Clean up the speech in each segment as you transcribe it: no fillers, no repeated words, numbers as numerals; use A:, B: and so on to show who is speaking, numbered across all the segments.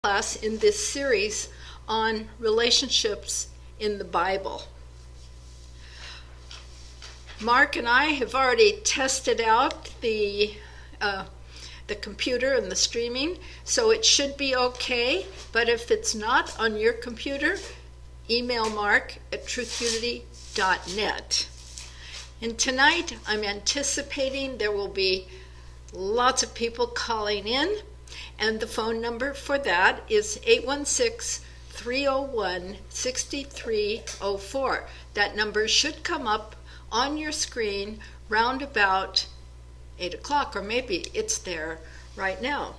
A: class in this series on relationships in the Bible. Mark and I have already tested out the computer and the streaming, so it should be okay. But if it's not on your computer, email Mark at truthunity.net. And tonight, I'm anticipating there will be lots of people calling in, and the phone number for that is 816-301-6304. That number should come up on your screen round about 8 o'clock, or maybe it's there right now.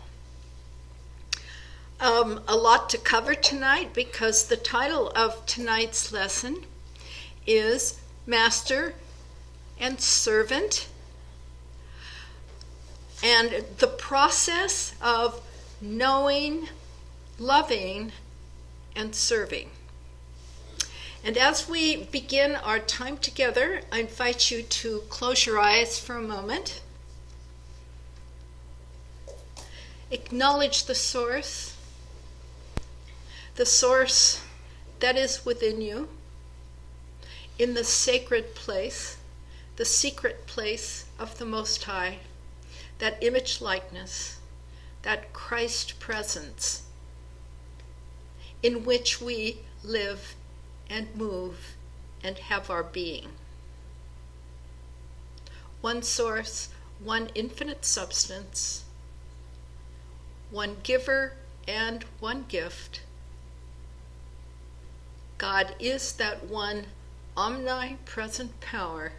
A: A lot to cover tonight because the title of tonight's lesson is Master and Servant, and the process of knowing, loving, and serving. And as we begin our time together, I invite you to close your eyes for a moment. Acknowledge the source that is within you, in the sacred place, the secret place of the Most High, that image likeness, that Christ presence in which we live and move and have our being. One source, one infinite substance, one giver and one gift. God is that one omnipresent power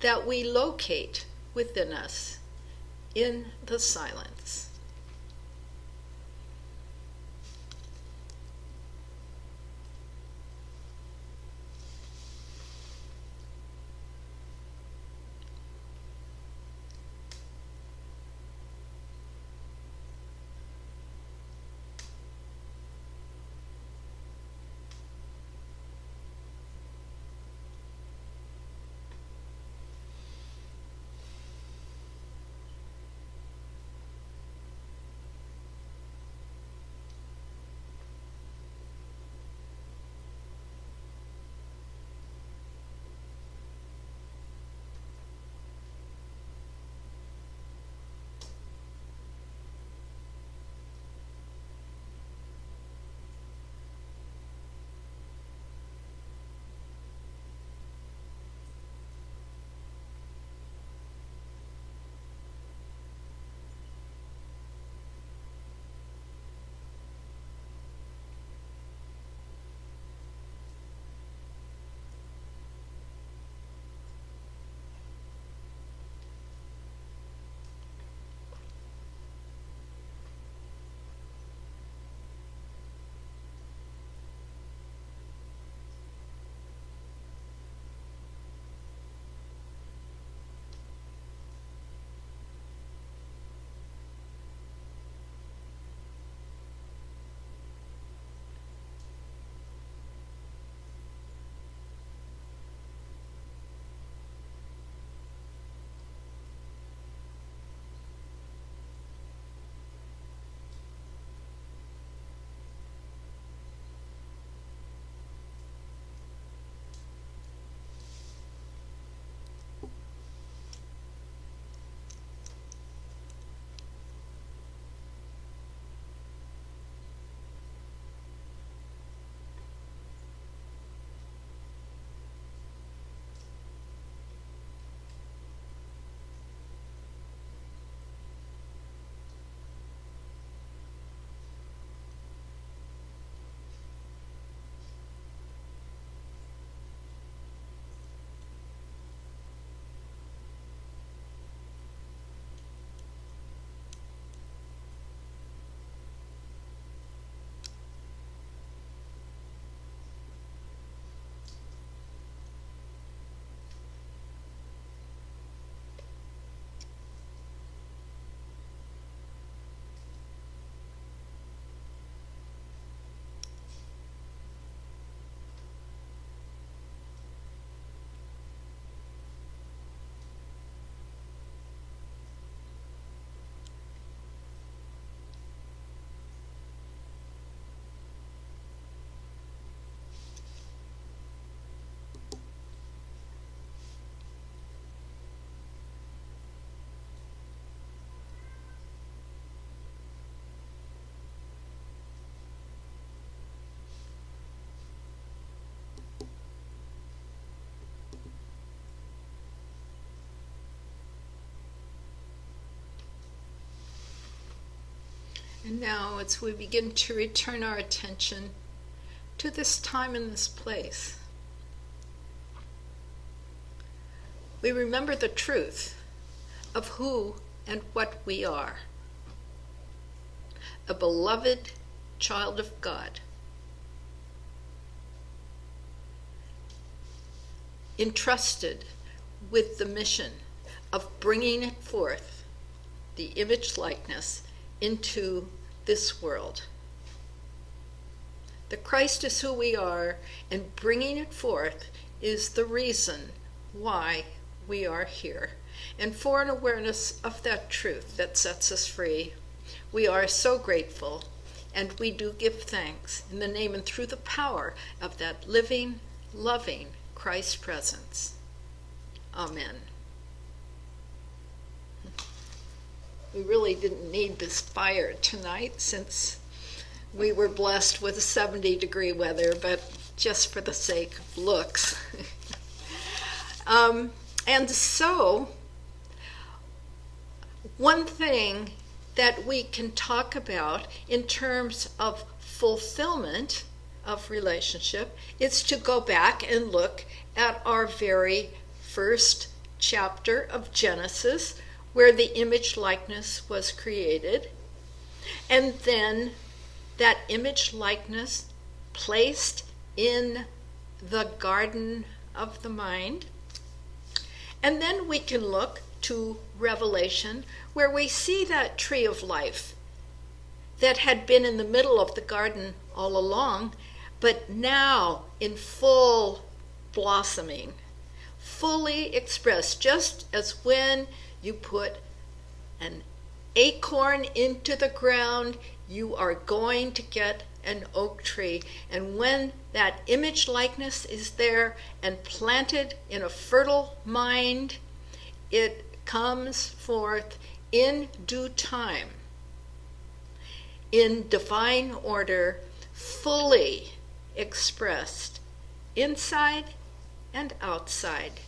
A: that we locate within us in the silence. And now, as we begin to return our attention to this time and this place, we remember the truth of who and what we are. A beloved child of God, entrusted with the mission of bringing forth the image likeness into this world. The Christ is who we are, and bringing it forth is the reason why we are here. And for an awareness of that truth that sets us free, we are so grateful, and we do give thanks in the name and through the power of that living, loving Christ presence. Amen. We really didn't need this fire tonight since we were blessed with 70-degree weather, but just for the sake of looks. And so, one thing that we can talk about in terms of fulfillment of relationship is to go back and look at our very first chapter of Genesis, where the image likeness was created, and then that image likeness placed in the garden of the mind. And then we can look to Revelation, where we see that tree of life that had been in the middle of the garden all along, but now in full blossoming, fully expressed, just as when you put an acorn into the ground, you are going to get an oak tree. And when that image likeness is there and planted in a fertile mind, it comes forth in due time, in divine order, fully expressed, inside and outside,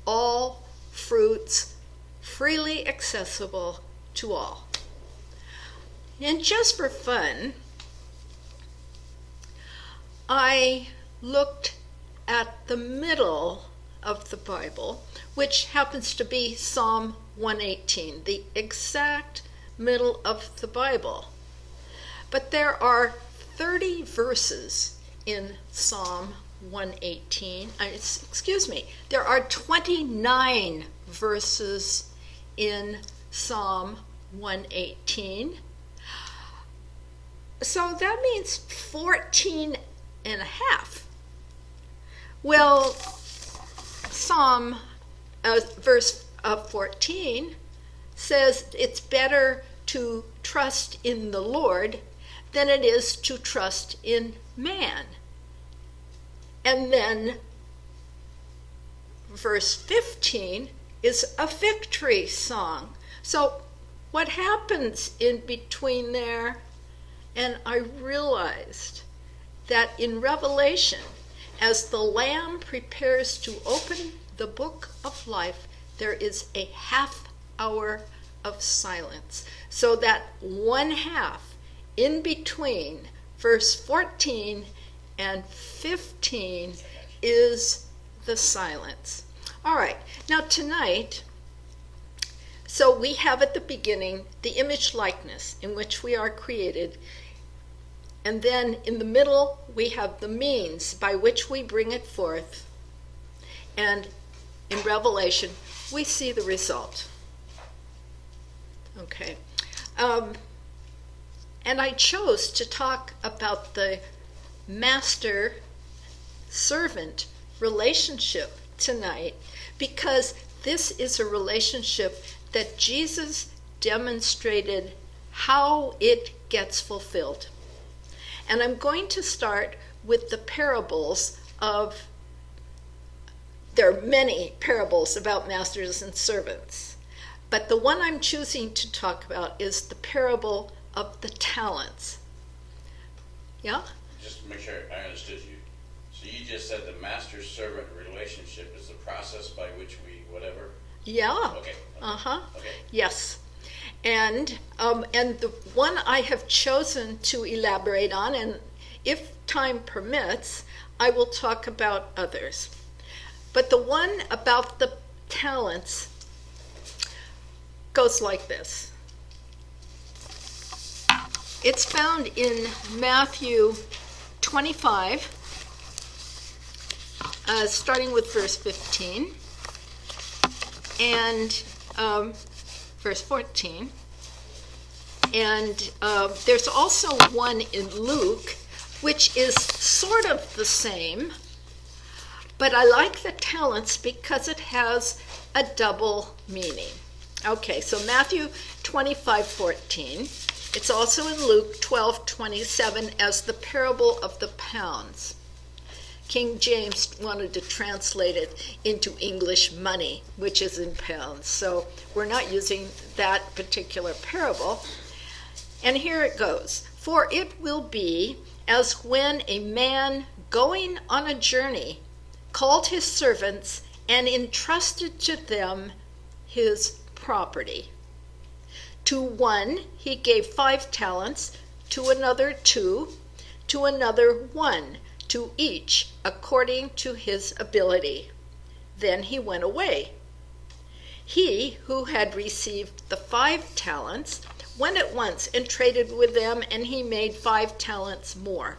A: all fruits freely accessible to all. And just for fun, I looked at the middle of the Bible, which happens to be Psalm 118, the exact middle of the Bible. But there are 30 verses in Psalm 118. There are 29 verses in Psalm 118. So that means 14 and a half. Well, verse 14 says it's better to trust in the Lord than it is to trust in man. And then verse 15 is a victory song. So what happens in between there? And I realized that in Revelation, as the Lamb prepares to open the book of life, there is a half hour of silence. So that one half in between verse 14 and 15 is the silence. All right, now tonight, so we have at the beginning the image likeness in which we are created. And then in the middle, we have the means by which we bring it forth. And in Revelation, we see the result. Okay. And I chose to talk about the master-servant relationship tonight because this is a relationship that Jesus demonstrated how it gets fulfilled. And I'm going to start with the parables of, there are many parables about masters and servants, but the one I'm choosing to talk about is the parable of the talents. Yeah?
B: Just to make sure I understood you. So you just said the master-servant relationship is the process by which we whatever?
A: Yeah.
B: Okay.
A: Uh-huh.
B: Okay.
A: Yes. And the one I have chosen to elaborate on, and if time permits, I will talk about others. But the one about the talents goes like this. It's found in Matthew 25, starting with verse 15, and verse 14. And there's also one in Luke, which is sort of the same, but I like the talents because it has a double meaning. Okay, so Matthew 25:14. It's also in Luke 12:27 as the parable of the pounds. King James wanted to translate it into English money, which is in pounds. So we're not using that particular parable. And here it goes. For it will be as when a man going on a journey called his servants and entrusted to them his property. To one he gave 5 talents, to another 2, to another 1, to each according to his ability. Then he went away. He who had received the 5 talents went at once and traded with them, and he made 5 talents more.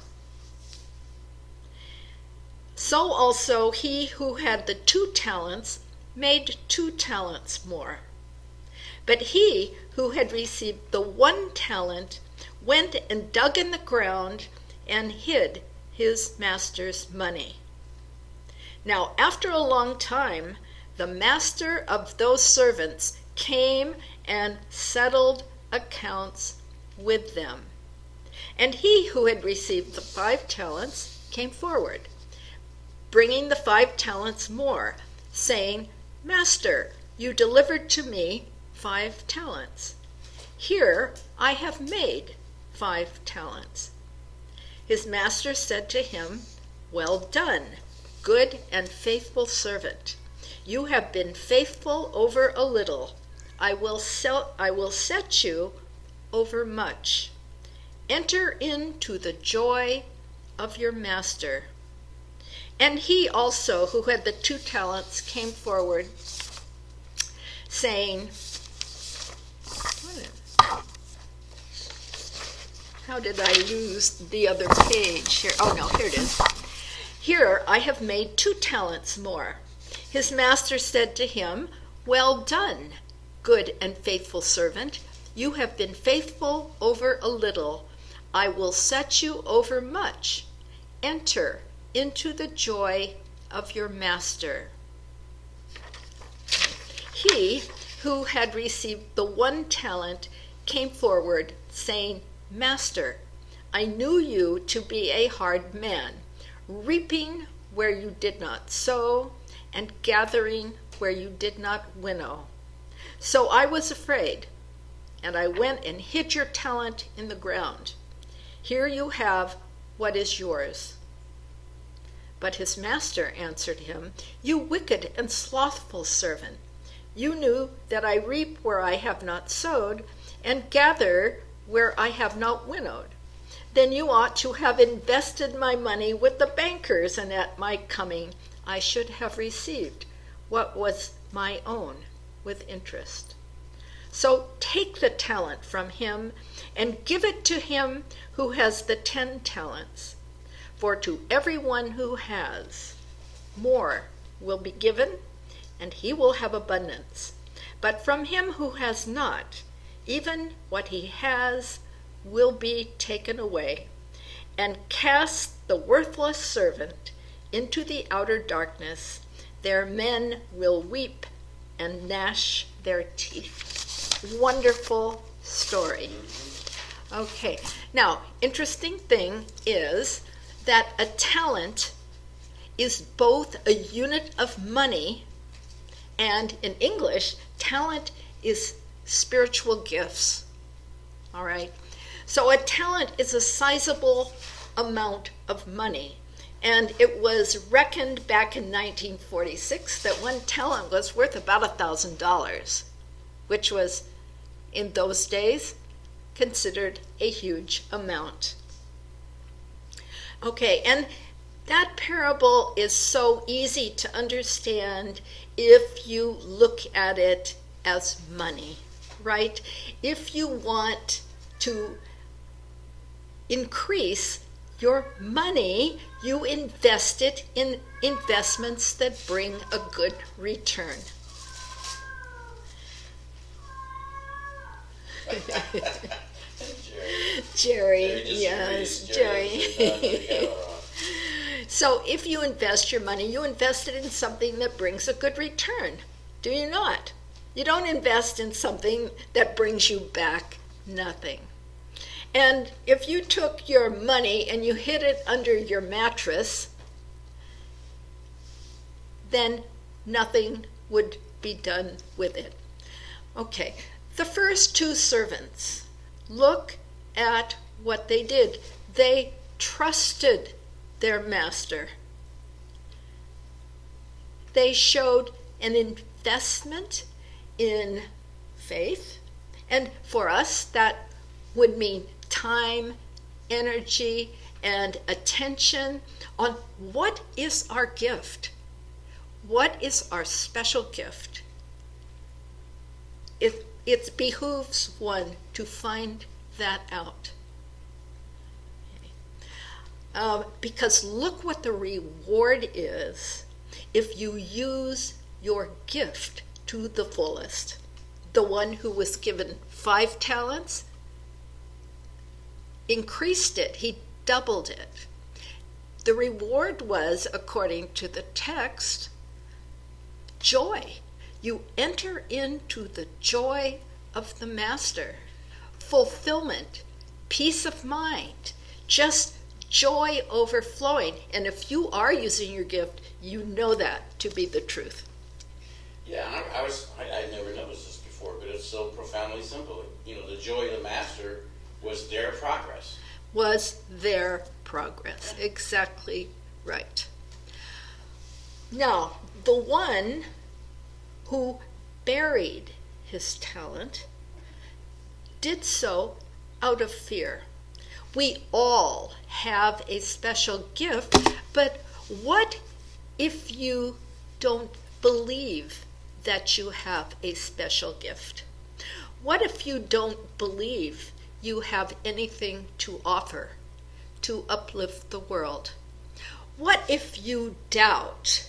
A: So also he who had the 2 talents made 2 talents more. But he who had received the 1 talent went and dug in the ground and hid his master's money. Now, after a long time, the master of those servants came and settled accounts with them. And he who had received the 5 talents came forward, bringing the 5 talents more, saying, Master, you delivered to me 5 talents. Here I have made 5 talents. His master said to him, Well done, good and faithful servant. You have been faithful over a little. I will set you over much. Enter into the joy of your master. And he also, who had the 2 talents, came forward, saying, how did I lose the other page here? Oh no, here it is. Here I have made 2 talents more. His master said to him, Well done, good and faithful servant. You have been faithful over a little. I will set you over much. Enter into the joy of your master. He who had received the 1 talent came forward, saying, Master, I knew you to be a hard man, reaping where you did not sow, and gathering where you did not winnow. So I was afraid, and I went and hid your talent in the ground. Here you have what is yours. But his master answered him, You wicked and slothful servant, you knew that I reap where I have not sowed, and gather where I have not winnowed. Then you ought to have invested my money with the bankers, and at my coming I should have received what was my own with interest. So take the talent from him and give it to him who has the 10 talents. For to everyone who has, more will be given, and he will have abundance. But from him who has not, even what he has will be taken away. And cast the worthless servant into the outer darkness. There men will weep and gnash their teeth. Wonderful story. Okay, now, interesting thing is that a talent is both a unit of money, and in English, talent is spiritual gifts. All right? So a talent is a sizable amount of money. And it was reckoned back in 1946 that 1 talent was worth about $1,000, which was in those days considered a huge amount. Okay, and that parable is so easy to understand if you look at it as money, right? If you want to increase your money, you invest it in investments that bring a good return. Jerry, yes, Jerry. So if you invest your money, you invest it in something that brings a good return, do you not? You don't invest in something that brings you back nothing. And if you took your money and you hid it under your mattress, then nothing would be done with it. Okay, the first two servants, look at what they did. They trusted their master. They showed an investment in faith, and for us that would mean time, energy, and attention on what is our gift. What is our special gift? It behooves one to find that out. Because look what the reward is if you use your gift to the fullest. The one who was given 5 talents increased it, he doubled it. The reward was, according to the text, joy. You enter into the joy of the master, fulfillment, peace of mind, just joy overflowing. And if you are using your gift, you know that to be the truth.
B: Yeah, I never noticed this before, but it's so profoundly simple. You know, the joy of the master was their progress.
A: Was their progress. Exactly right. Now, the one who buried his talent did so out of fear. We all have a special gift, but what if you don't believe that you have a special gift? What if you don't believe you have anything to offer to uplift the world? What if you doubt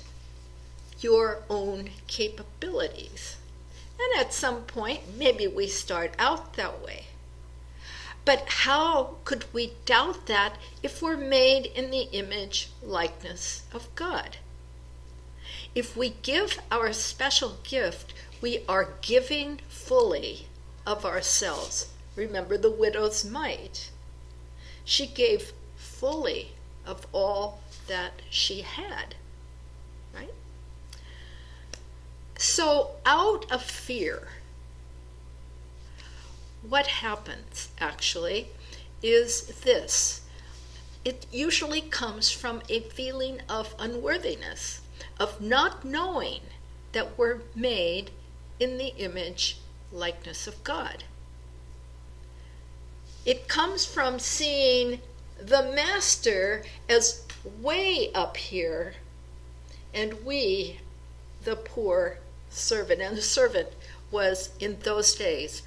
A: your own capabilities? And at some point, maybe we start out that way. But how could we doubt that if we're made in the image, likeness of God? If we give our special gift, we are giving fully of ourselves. Remember the widow's mite. She gave fully of all that she had, right? So out of fear, what happens actually is this. It usually comes from a feeling of unworthiness, of not knowing that we're made in the image, likeness of God. It comes from seeing the master as way up here and we, the poor servant. And the servant was, in those days,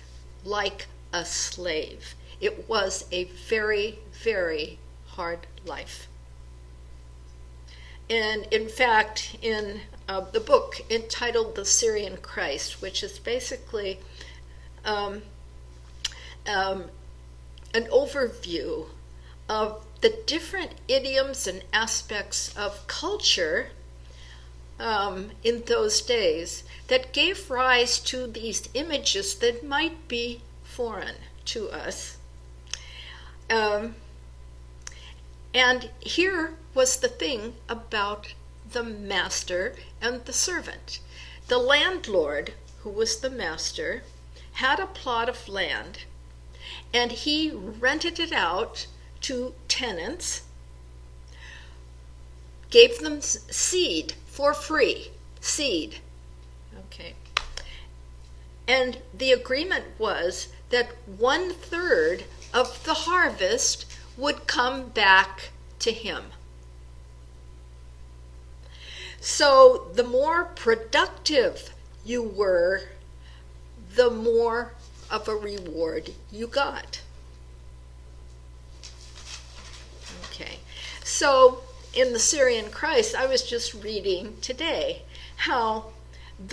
A: like a slave. It was a very, very hard life. And in fact, in the book entitled The Syrian Christ, which is basically an overview of the different idioms and aspects of culture in those days that gave rise to these images that might be foreign to us. And here was the thing about the master and the servant. The landlord, who was the master, had a plot of land, and he rented it out to tenants, gave them seed for free. Seed. Okay. And the agreement was that 1/3 of the harvest would come back to him. So the more productive you were, the more of a reward you got. Okay, so in the Syrian Christ, I was just reading today how if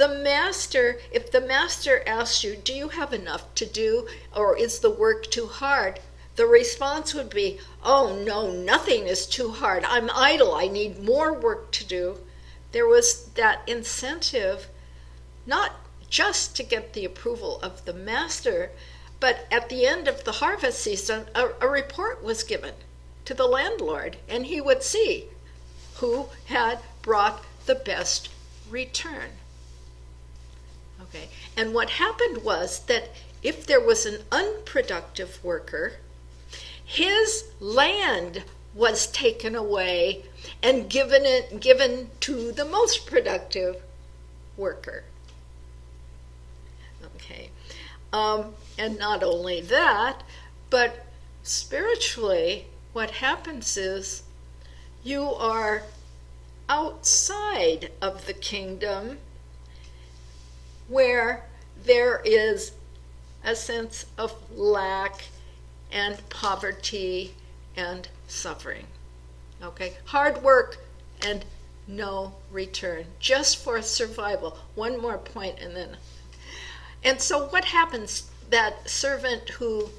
A: the master asks you, do you have enough to do, or is the work too hard? The response would be, oh no, nothing is too hard. I'm idle, I need more work to do. There was that incentive, not just to get the approval of the master, but at the end of the harvest season, a report was given to the landlord, and he would see who had brought the best return. Okay, and what happened was that if there was an unproductive worker, his land was taken away and given to the most productive worker. Okay, and not only that, but spiritually, what happens is you are outside of the kingdom where there is a sense of lack and poverty and suffering. Okay, hard work and no return, just for survival. One more point and then. And so what happens, that servant who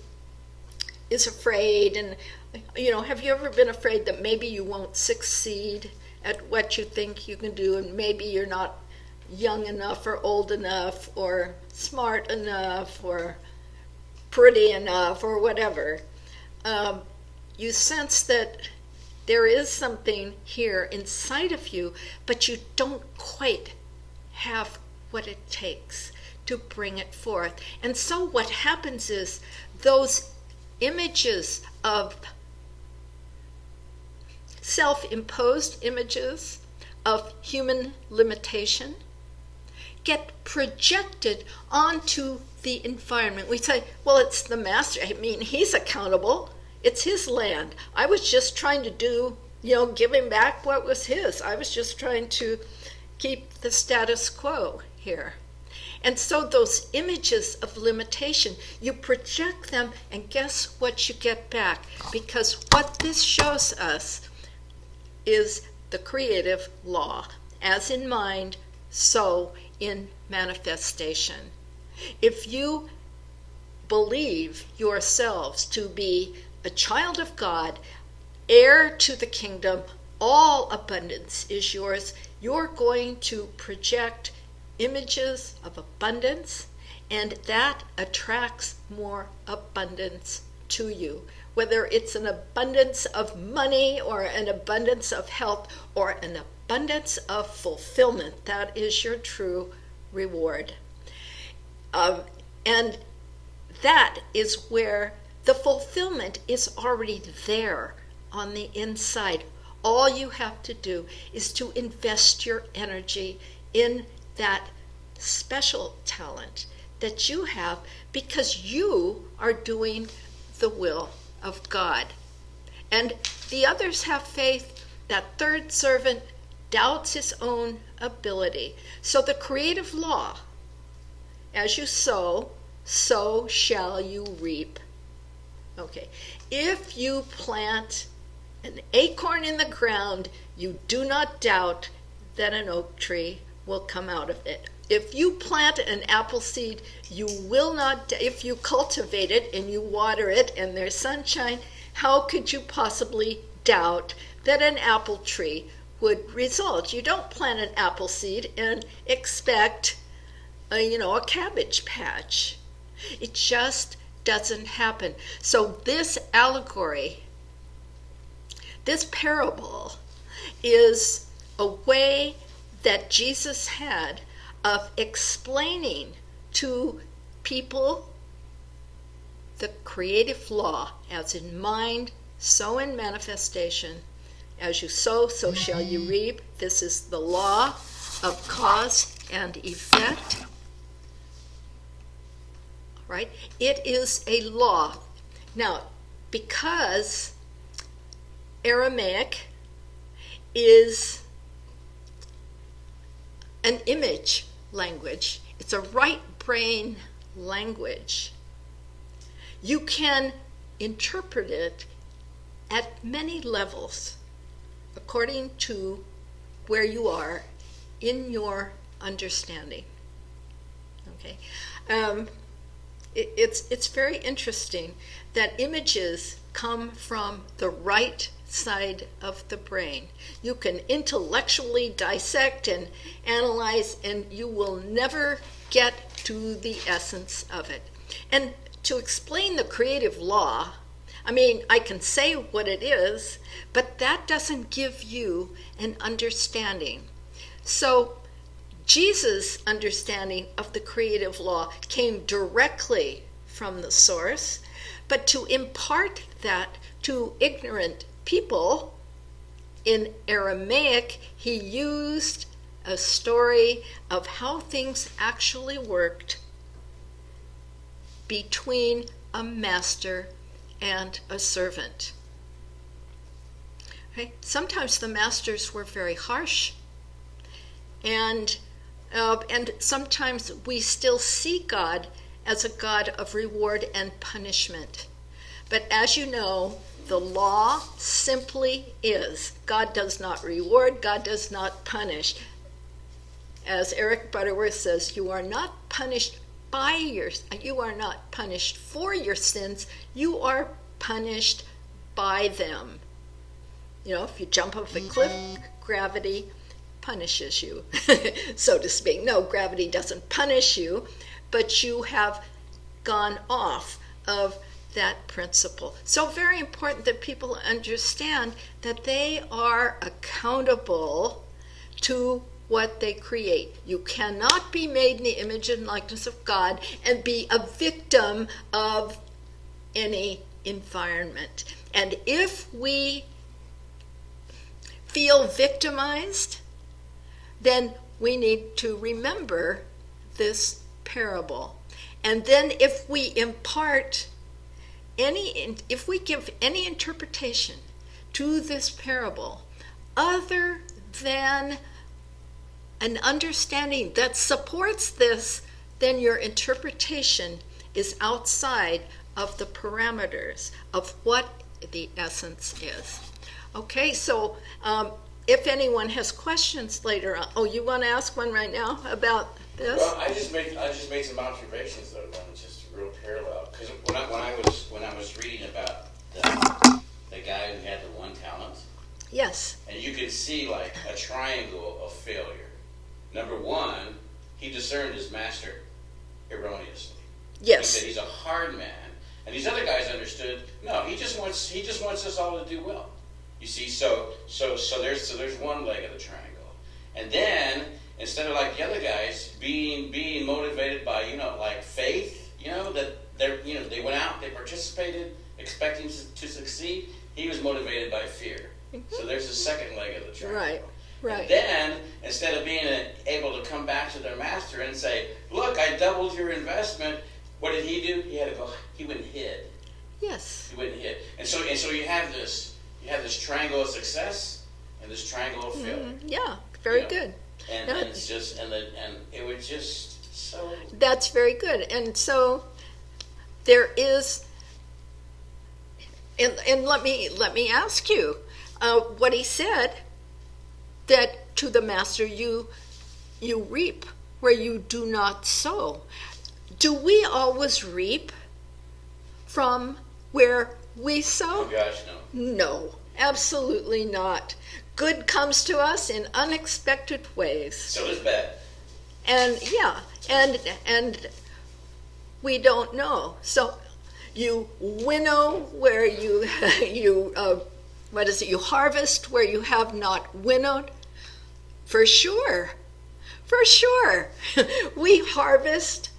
A: is afraid, and have you ever been afraid that maybe you won't succeed at what you think you can do, and maybe you're not young enough or old enough or smart enough or pretty enough or whatever? You sense that there is something here inside of you, but you don't quite have what it takes to bring it forth. And so what happens is those images of self-imposed images of human limitation get projected onto the environment. We say, well, it's the master. I mean, he's accountable. It's his land. I was just trying to give him back what was his. I was just trying to keep the status quo here. And so those images of limitation, you project them, and guess what you get back? Because what this shows us is the creative law. As in mind, so in manifestation. If you believe yourselves to be a child of God, heir to the kingdom, all abundance is yours, you're going to project images of abundance, and that attracts more abundance to you. Whether it's an abundance of money or an abundance of health or an abundance of fulfillment, that is your true reward. And that is where the fulfillment is already there on the inside. All you have to do is to invest your energy in that special talent that you have, because you are doing the will of God. And the others have faith. That third servant doubts his own ability. So the creative law, as you sow, so shall you reap. Okay, if you plant an acorn in the ground, you do not doubt that an oak tree will come out of it. If you plant an apple seed, you will not, if you cultivate it and you water it and there's sunshine, how could you possibly doubt that an apple tree would result? You don't plant an apple seed and expect a cabbage patch. It just doesn't happen. So this allegory, this parable, is a way that Jesus had of explaining to people the creative law, as in mind, so in manifestation. As you sow, so shall you reap. This is the law of cause and effect. right? It is a law. Now, because Aramaic is an image language, it's a right brain language, you can interpret it at many levels according to where you are in your understanding. Okay, it's very interesting that images come from the right side of the brain. You can intellectually dissect and analyze, and you will never get to the essence of it. And to explain the creative law, I mean, I can say what it is, but that doesn't give you an understanding. So Jesus' understanding of the creative law came directly from the source, but to impart that to ignorant people in Aramaic, he used a story of how things actually worked between a master and a servant. Okay? Sometimes the masters were very harsh, and sometimes we still see God as a God of reward and punishment. But as you know, the law simply is God does not reward, God does not punish. As Eric Butterworth says, you are not punished you are not punished for your sins, you are punished by them. You know, if you jump off a cliff, gravity punishes you, so to speak. No, gravity doesn't punish you, but you have gone off of that principle. So very important that people understand that they are accountable to what they create. You cannot be made in the image and likeness of God and be a victim of any environment. And if we feel victimized, then we need to remember this parable. And then if we give any interpretation to this parable other than an understanding that supports this, then your interpretation is outside of the parameters of what the essence is. Okay, so if anyone has questions later on, you want to ask one right now about this?
B: Well, I just made some observations that are just real parallel. Because when I was reading about the guy who had the 1 talent,
A: yes,
B: and you could see like a triangle of failure. Number 1, he discerned his master erroneously.
A: yes,
B: He said he's a hard man, and these other guys understood. No, he just wants us all to do well. You see, so there's one leg of the triangle, and then instead of like the other guys being motivated by like faith, that they went out, they participated, expecting to succeed. He was motivated by fear. So there's the second leg of the triangle.
A: Right.
B: And then instead of being able to come back to their master and say, "Look, I doubled your investment," what did he do? He had to go. He went and hid.
A: Yes.
B: He went and hid. And so you have this triangle of success and this triangle of failure.
A: Yeah, very good.
B: And it's just and it was just so.
A: That's very good. And so there is, and let me ask you, what he said, that to the master you reap where you do not sow. Do we always reap from where we sow?
B: Oh gosh, no.
A: No, absolutely not. Good comes to us in unexpected ways.
B: So does bad.
A: And and we don't know. So you winnow where you you harvest where you have not winnowed. For sure. We harvest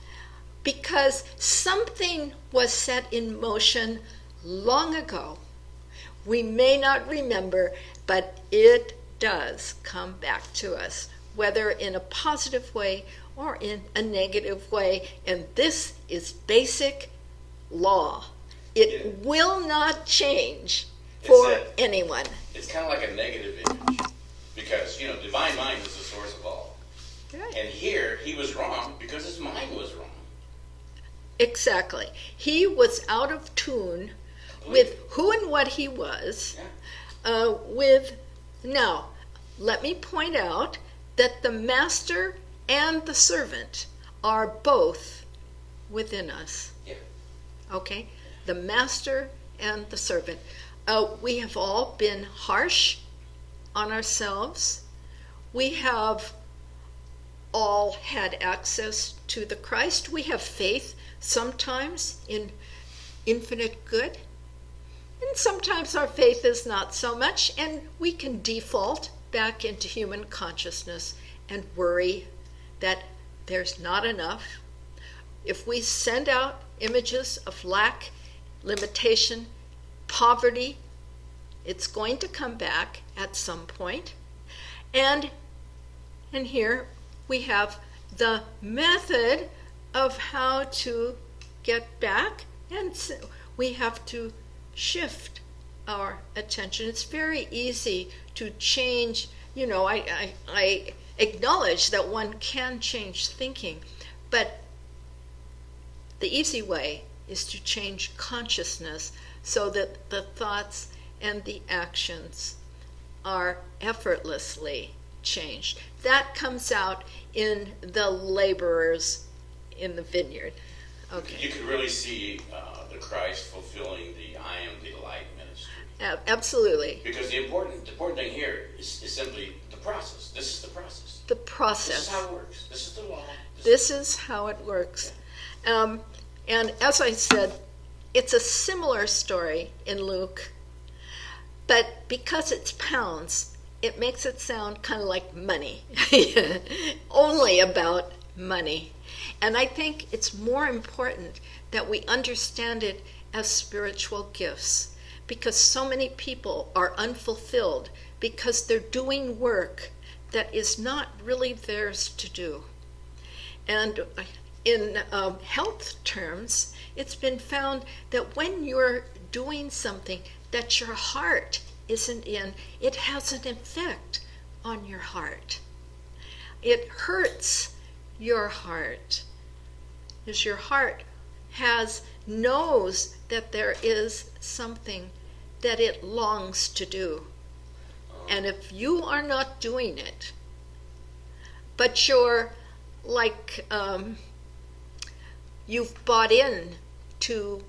A: because something was set in motion long ago. We may not remember, but it does come back to us whether in a positive way or in a negative way. And this is basic law. It will not change for anyone.
B: It's kind of like a negative image, because, divine mind is the source of all.
A: Right.
B: And here, he was wrong because his mind was wrong.
A: Exactly. He was out of tune with who and what he was.
B: Yeah.
A: Now, let me point out that the master and the servant are both within us.
B: Yeah.
A: Okay? The master and the servant. We have all been harsh on ourselves. We have all had access to the Christ. We have faith sometimes in infinite good. And sometimes our faith is not so much, and we can default back into human consciousness and worry that there's not enough. If we send out images of lack, limitation, poverty, it's going to come back at some point. And here we have the method of how to get back, and so we have to shift our attention. It's very easy to change. I acknowledge that one can change thinking, but the easy way is to change consciousness so that the thoughts and the actions are effortlessly changed. That comes out in the laborers in the vineyard. Okay.
B: You could really see the Christ fulfilling the I am the light ministry.
A: Absolutely.
B: Because the important thing here is simply the process. This is the process.
A: The process.
B: This is how it works. This is the law.
A: This is how it works. And as I said, it's a similar story in Luke, but because it's pounds, it makes it sound kind of like money. Only about money. And I think it's more important that we understand it as spiritual gifts, because so many people are unfulfilled because they're doing work that is not really theirs to do. And in health terms, it's been found that when you're doing something that your heart isn't in, it has an effect on your heart. It hurts your heart, because your heart knows that there is something that it longs to do. And if you are not doing it, but you're like you've bought in to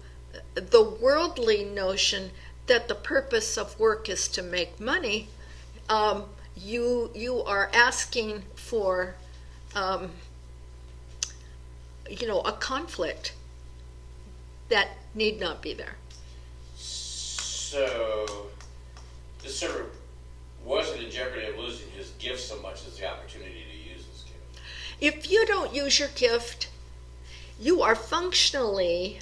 A: the worldly notion that the purpose of work is to make money, you are asking for a conflict that need not be there.
B: So the servant wasn't in jeopardy of losing his gift so much as the opportunity to use his gift.
A: If you don't use your gift, you are functionally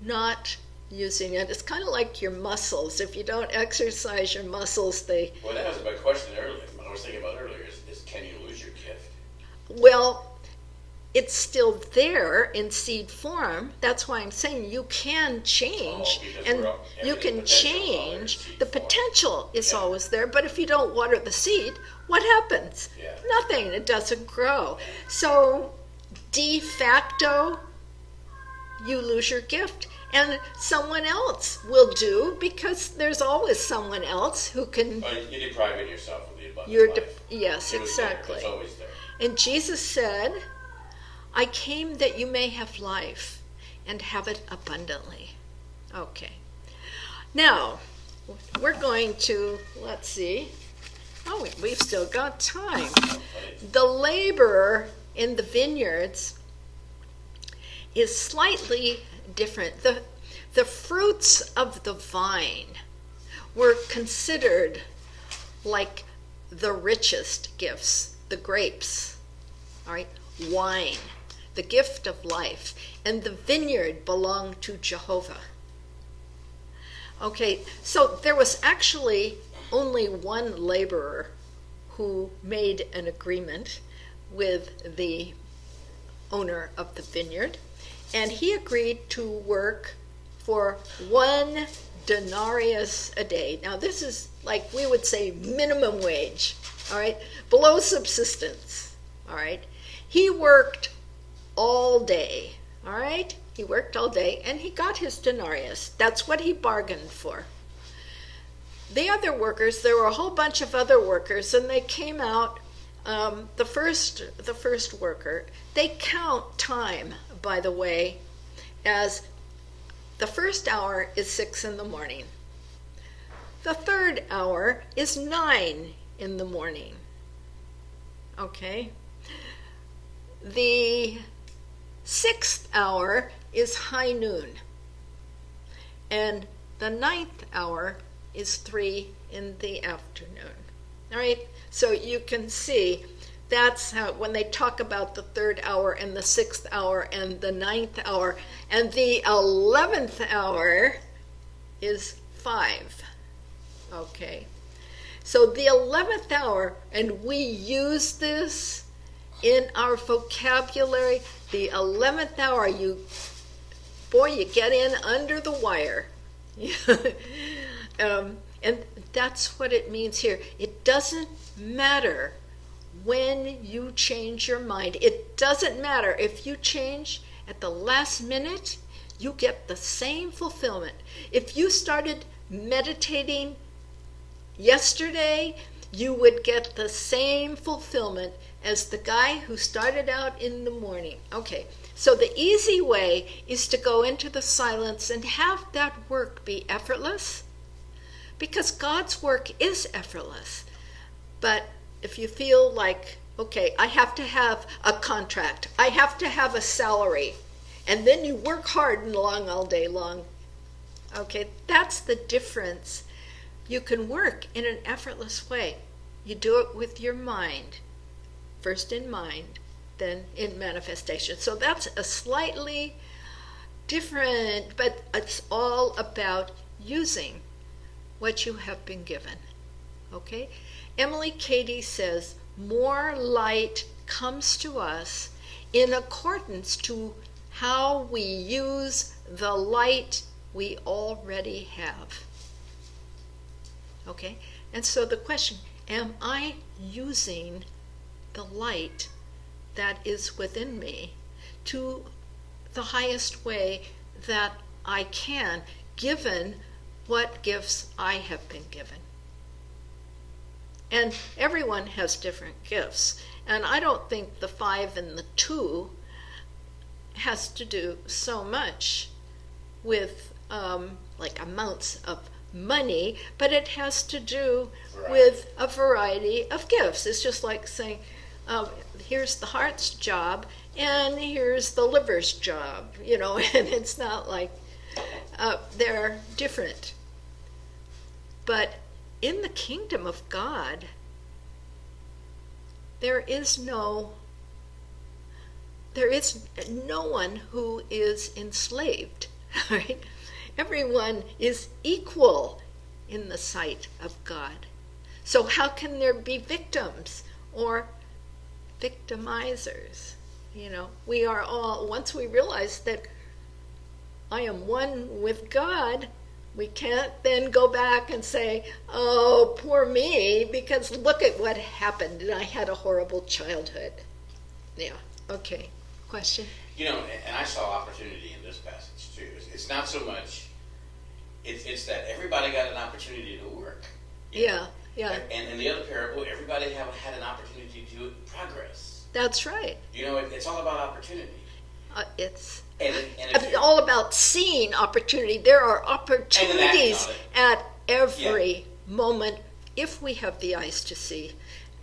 A: not using it. It's kind of like your muscles. If you don't exercise your muscles, they...
B: Well, that was my question earlier. What I was thinking about earlier is can you lose your gift?
A: Well, it's still there in seed form. That's why I'm saying you can change, and you can change. The potential is always there, but if you don't water the seed, what happens?
B: Yeah.
A: Nothing. It doesn't grow. So de facto, you lose your gift, and someone else will do, because there's always someone else wwho can.
B: You deprive yourself of the abundant life.
A: Yes, exactly.
B: It's always there.
A: And Jesus said, I came that you may have life and have it abundantly. Okay. Now, we're going to, let's see. Oh, we've still got time. The laborer in the vineyards is slightly different. The fruits of the vine were considered like the richest gifts, the grapes, all right, wine, the gift of life, and the vineyard belonged to Jehovah. Okay, so there was actually only one laborer who made an agreement with the owner of the vineyard, and he agreed to work for 1 denarius a day. Now this is like we would say minimum wage, all right, below subsistence, all right. He worked all day, all right. He worked all day and he got his denarius. That's what he bargained for. The other workers, there were a whole bunch of other workers, and they came out. The first worker, they count time, by the way, as the first hour is 6 in the morning. The third hour is 9 in the morning. Okay? The 6th hour is high noon. And the 9th hour is 3 in the afternoon. All right? So you can see that's how, when they talk about the 3rd hour and the 6th hour and the 9th hour, and the 11th hour is 5. Okay. So the 11th hour, and we use this in our vocabulary, the 11th hour, you get in under the wire. And that's what it means here. It doesn't matter when you change your mind. It doesn't matter if you change at the last minute, you get the same fulfillment. If you started meditating yesterday, you would get the same fulfillment as the guy who started out in the morning. Okay, so the easy way is to go into the silence and have that work be effortless, because God's work is effortless. But if you feel like, okay, I have to have a contract, I have to have a salary, and then you work hard and long all day long, okay, that's the difference. You can work in an effortless way. You do it with your mind, first in mind, then in manifestation. So that's a slightly different, but it's all about using what you have been given. Okay? Emily Cady says, more light comes to us in accordance to how we use the light we already have. Okay? And so the question, am I using the light that is within me to the highest way that I can, given what gifts I have been given? And everyone has different gifts. And I don't think the 5 and the 2 has to do so much with like amounts of money, but it has to do with a variety of gifts. It's just like saying, here's the heart's job and here's the liver's job, you know, and it's not like they're different. But in the kingdom of God, there is no one who is enslaved, right? Everyone is equal in the sight of God. So how can there be victims or victimizers? You know, we are all, once we realize that I am one with God, we can't then go back and say, oh, poor me, because look at what happened and I had a horrible childhood. Yeah, okay. Question?
B: You know, and I saw opportunity in this passage too. It's not so much, it's that everybody got an opportunity to work.
A: Yeah, yeah.
B: And in the other parable, everybody had an opportunity to progress.
A: That's right.
B: You know, it's all about opportunity.
A: It's
B: and
A: all about seeing opportunity. There are opportunities at every moment if we have the eyes to see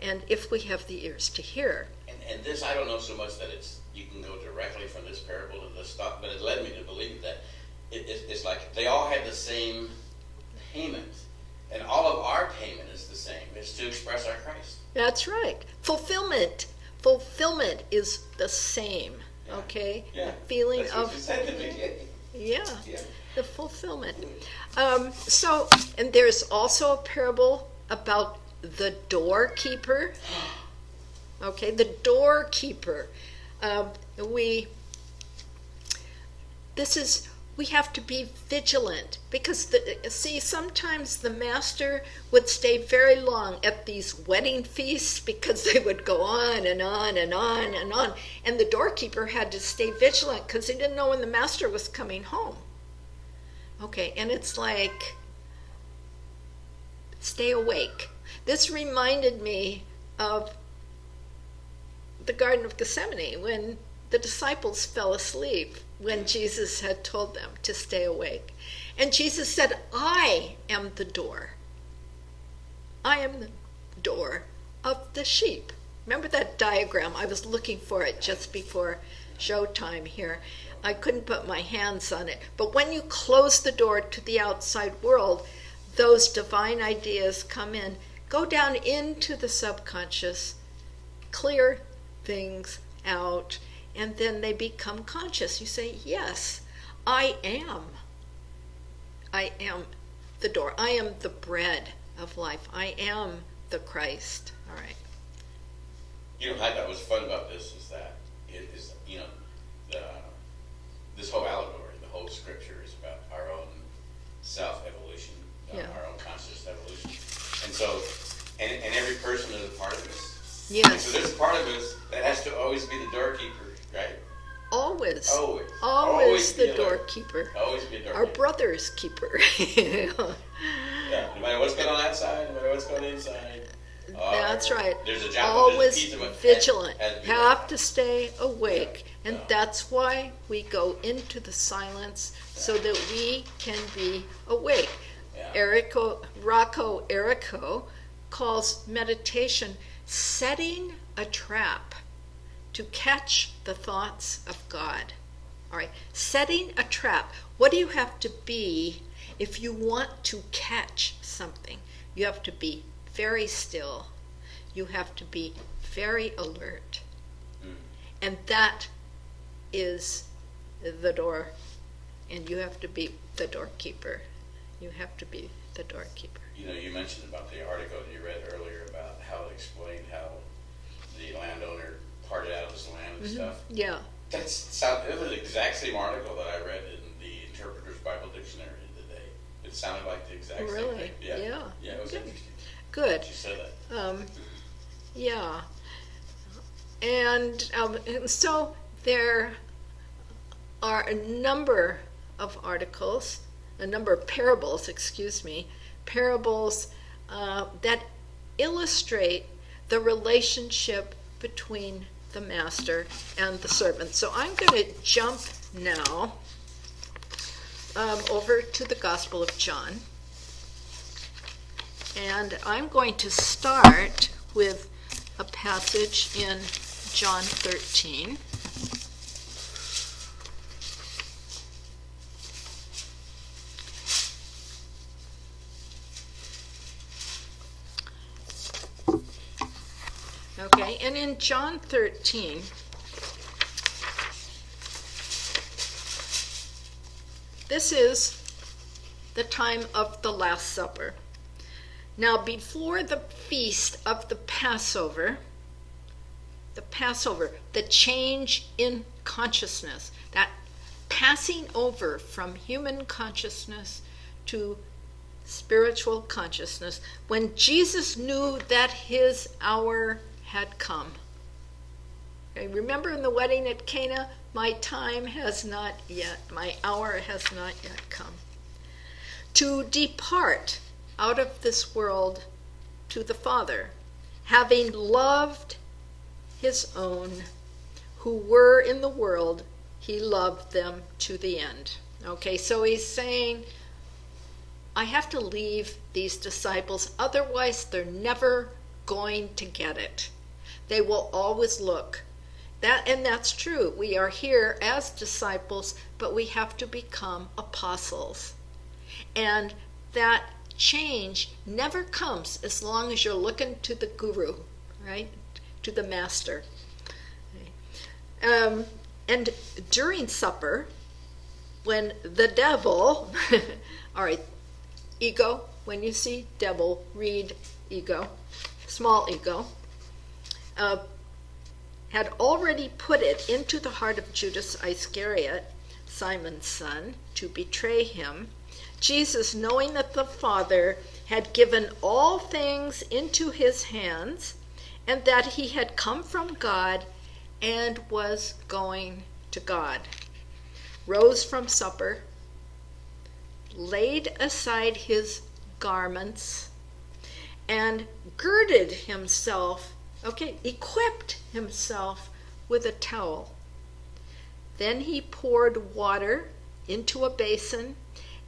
A: and if we have the ears to hear.
B: And this, I don't know so much that you can go directly from this parable to this stuff, but it led me to believe that it's like they all had the same payment, and all of our payment is the same. It's to express our Christ.
A: That's right. Fulfillment is the same.
B: Yeah.
A: Okay.
B: Yeah.
A: The feeling
B: That's
A: of
B: what you said to me.
A: yeah.
B: Yeah.
A: The fulfillment. So, and there's also a parable about the doorkeeper. Okay, the doorkeeper. We have to be vigilant because sometimes the master would stay very long at these wedding feasts because they would go on and on and on and on, and the doorkeeper had to stay vigilant because he didn't know when the master was coming home. Okay, and it's like, stay awake. This reminded me of the Garden of Gethsemane when the disciples fell asleep when Jesus had told them to stay awake. And Jesus said, I am the door. I am the door of the sheep. Remember that diagram? I was looking for it just before showtime here. I couldn't put my hands on it. But when you close the door to the outside world, those divine ideas come in, go down into the subconscious, clear things out, and then they become conscious. You say, yes, I am the door. I am the bread of life. I am the Christ. All right.
B: You know, I thought was fun about this is that it is, this whole allegory, the whole scripture is about our own self-evolution, our own conscious evolution. And so, and every person is a part of this.
A: Yes.
B: And so there's a part of us that has to always be the doorkeeper, right?
A: Always
B: Always
A: the doorkeeper.
B: Always be a doorkeeper.
A: Our brother's keeper.
B: Yeah, no matter what's going on outside, no matter what's going inside.
A: That's right.
B: There's a job.
A: Always vigilant.
B: Has to
A: Have to stay awake.
B: Yeah.
A: And that's why we go into the silence so that we can be awake.
B: Yeah.
A: Rocco Errico calls meditation setting a trap to catch the thoughts of God. All right, setting a trap. What do you have to be if you want to catch something? You have to be very still. You have to be very alert. And that is the door. And you have to be the doorkeeper. You have to be the doorkeeper.
B: You know, you mentioned about the article that you read earlier about how it explained how the landowner parted out his land and stuff.
A: Yeah.
B: It was the exact same article that I read in the Interpreter's Bible Dictionary today. It sounded like the exact same thing. Yeah, it was interesting.
A: Good.
B: She said that.
A: Yeah. And so there are a number of articles, a number of parables that illustrate the relationship between the master and the servant. So I'm going to jump now over to the Gospel of John. And I'm going to start with a passage in John 13. Okay, and in John 13, this is the time of the Last Supper. Now, before the feast of the Passover, the change in consciousness, that passing over from human consciousness to spiritual consciousness, when Jesus knew that his hour had come. Okay, remember in the wedding at Cana, my time has not yet, my hour has not yet come. To depart out of this world to the Father, having loved his own who were in the world, he loved them to the end. Okay, so he's saying, I have to leave these disciples, otherwise they're never going to get it. They will always look. And that's true. We are here as disciples, but we have to become apostles. And that change never comes as long as you're looking to the guru, right? To the master. And during supper, when the devil, all right, ego, when you see devil, read ego, small ego, had already put it into the heart of Judas Iscariot, Simon's son, to betray him. Jesus, knowing that the Father had given all things into his hands, and that he had come from God and was going to God, rose from supper, laid aside his garments, and girded himself, equipped himself with a towel. Then he poured water into a basin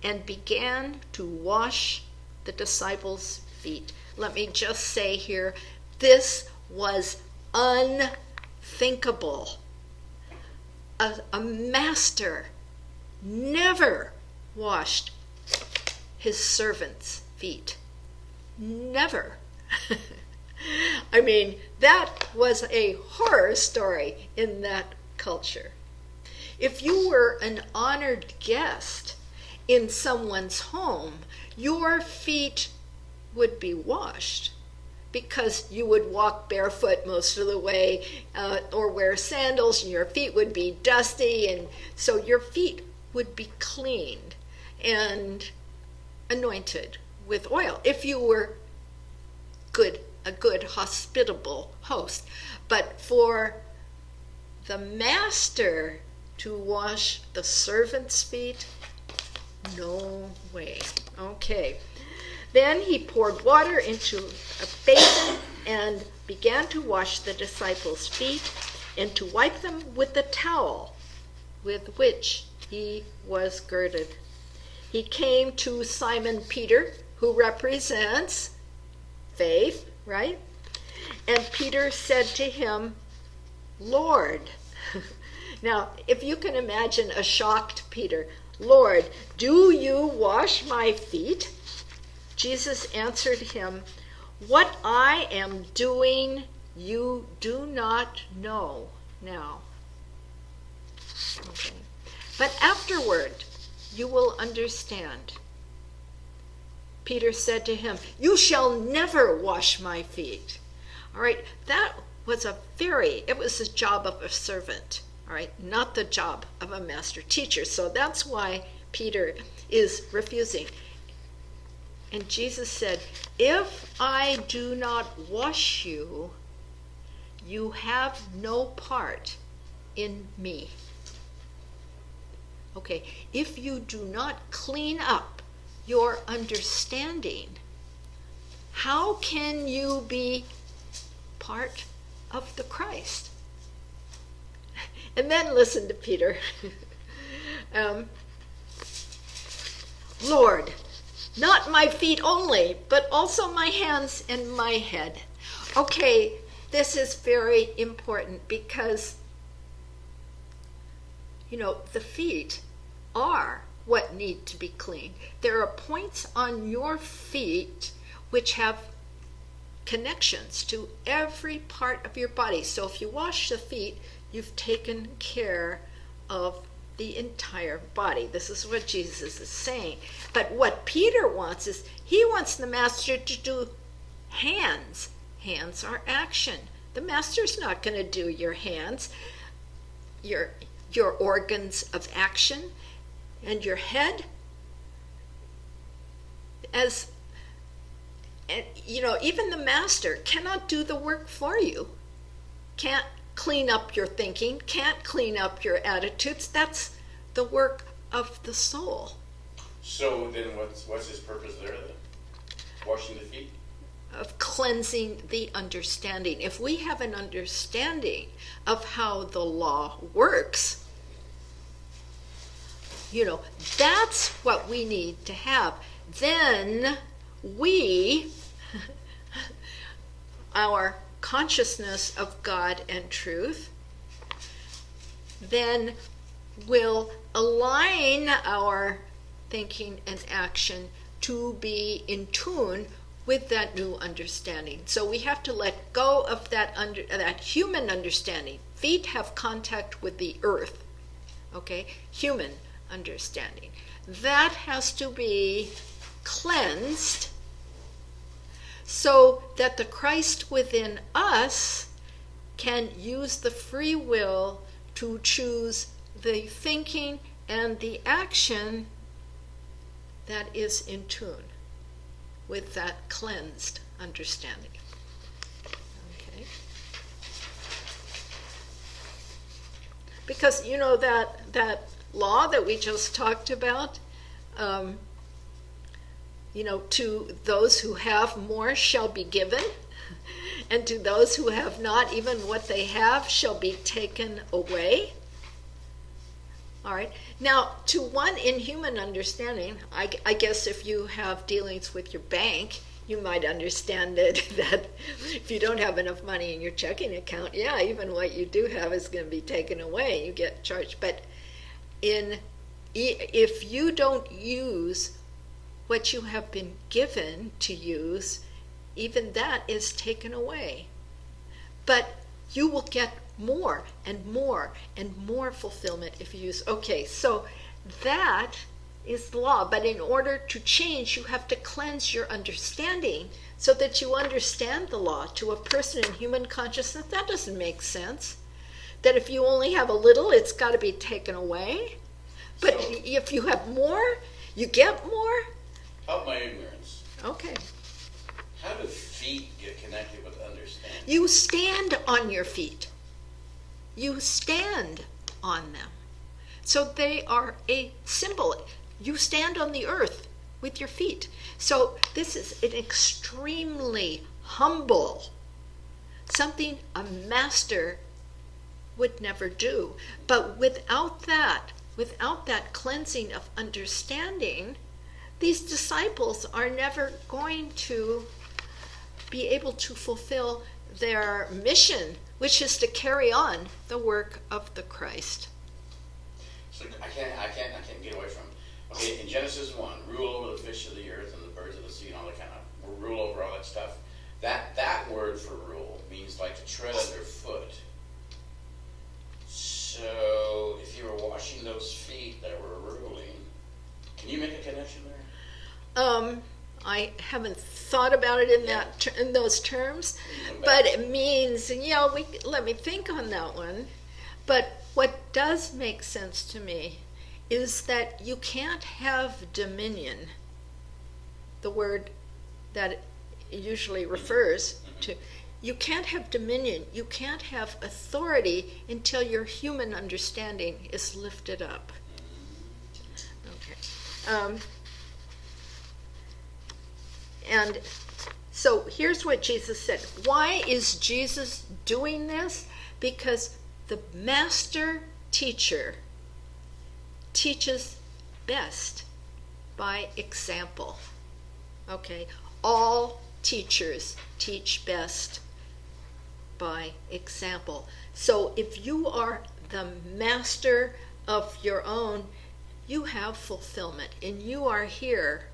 A: and began to wash the disciples' feet. Let me just say here, this was unthinkable. A master never washed his servants' feet. Never. I mean, that was a horror story in that culture. If you were an honored guest in someone's home, your feet would be washed, because you would walk barefoot most of the way, or wear sandals, and your feet would be dusty, and so your feet would be cleaned and anointed with oil if you were a good hospitable host. But for the master to wash the servants' feet, no way. Okay. Then he poured water into a basin and began to wash the disciples' feet and to wipe them with the towel with which he was girded. He came to Simon Peter, who represents faith, right? And Peter said to him, Lord. Now, if you can imagine a shocked Peter, Lord, do you wash my feet? Jesus answered him, what I am doing you do not know now. Okay. But afterward you will understand. Peter said to him, you shall never wash my feet. All right, that was it was the job of a servant, all right, not the job of a master teacher. So that's why Peter is refusing. And Jesus said, if I do not wash you, you have no part in me. Okay, if you do not clean up your understanding, how can you be part of the Christ? And then listen to Peter. Lord, not my feet only, but also my hands and my head. Okay, this is very important because, the feet are what need to be cleaned. There are points on your feet which have connections to every part of your body. So if you wash the feet, you've taken care of the entire body. This is what Jesus is saying. But what Peter wants is, he wants the master to do hands. Hands are action. The master's not going to do your hands, your organs of action, and your head. Even the master cannot do the work for you. Can't clean up your thinking, can't clean up your attitudes. That's the work of the soul.
B: So then what's his purpose there then? Washing the feet?
A: Of cleansing the understanding. If we have an understanding of how the law works, that's what we need to have. Then our consciousness of God and truth, then will align our thinking and action to be in tune with that new understanding. So we have to let go of that human understanding. Feet have contact with the earth, okay? Human understanding. That has to be cleansed, so that the Christ within us can use the free will to choose the thinking and the action that is in tune with that cleansed understanding. Okay? Because you know that law that we just talked about, to those who have more shall be given, and to those who have not, even what they have shall be taken away. All right. Now, to one in human understanding, I guess if you have dealings with your bank, you might understand it that if you don't have enough money in your checking account, yeah, even what you do have is going to be taken away. You get charged. But if you don't use what you have been given to use, even that is taken away. But you will get more and more and more fulfillment if you use. Okay, so that is the law. But in order to change, you have to cleanse your understanding so that you understand the law. To a person in human consciousness, that doesn't make sense. That if you only have a little, it's got to be taken away. But if you have more, you get more.
B: Help my ignorance.
A: Okay.
B: How do feet get connected with understanding?
A: You stand on your feet. You stand on them. So they are a symbol. You stand on the earth with your feet. So this is an extremely humble, something a master would never do. But without that cleansing of understanding, these disciples are never going to be able to fulfill their mission, which is to carry on the work of the Christ.
B: So I can't get away from. Okay, in Genesis 1, rule over the fish of the earth and the birds of the sea and all that kind of rule over all that stuff. That word for rule means like to tread underfoot. So if you were washing those feet that were ruling, can you make a connection there?
A: I haven't thought about it in those terms, but it means, let me think on that one. But what does make sense to me is that you can't have dominion, the word that it usually refers to. You can't have dominion, you can't have authority until your human understanding is lifted up. Okay. And so here's what Jesus said. Why is Jesus doing this? Because the master teacher teaches best by example. Okay? All teachers teach best by example. So if you are the master of your own, you have fulfillment, and you are here.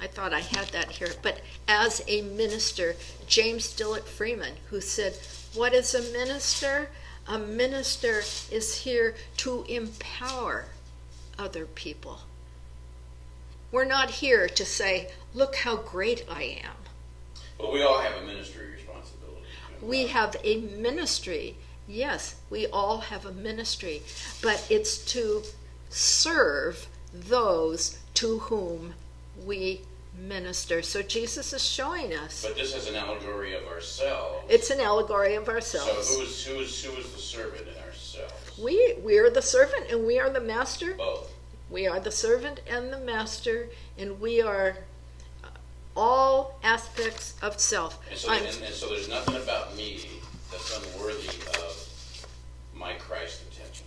A: I thought I had that here, but as a minister, James Dillett Freeman, who said, what is a minister? A minister is here to empower other people. We're not here to say, look how great I am.
B: Well, we all have a ministry responsibility.
A: We have a ministry. Yes, we all have a ministry, but it's to serve those to whom we minister. So Jesus is showing us.
B: But this is an allegory of ourselves.
A: It's an allegory of ourselves.
B: So who is the servant in ourselves?
A: We are the servant and we are the master.
B: Both.
A: We are the servant and the master, and we are all aspects of self.
B: And so there's nothing about me that's unworthy of my Christ attention.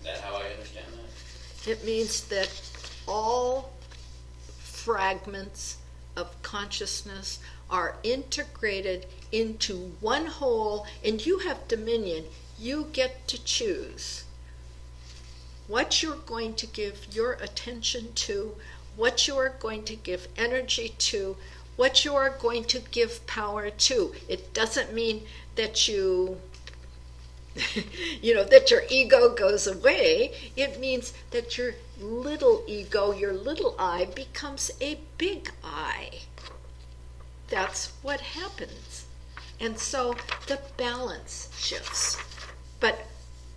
B: Is that how I understand that?
A: It means that all fragments of consciousness are integrated into one whole, and you have dominion. You get to choose what you're going to give your attention to, what you are going to give energy to, what you are going to give power to. It doesn't mean that that your ego goes away. It means that little ego, your little I, becomes a big I. That's what happens. And so the balance shifts. But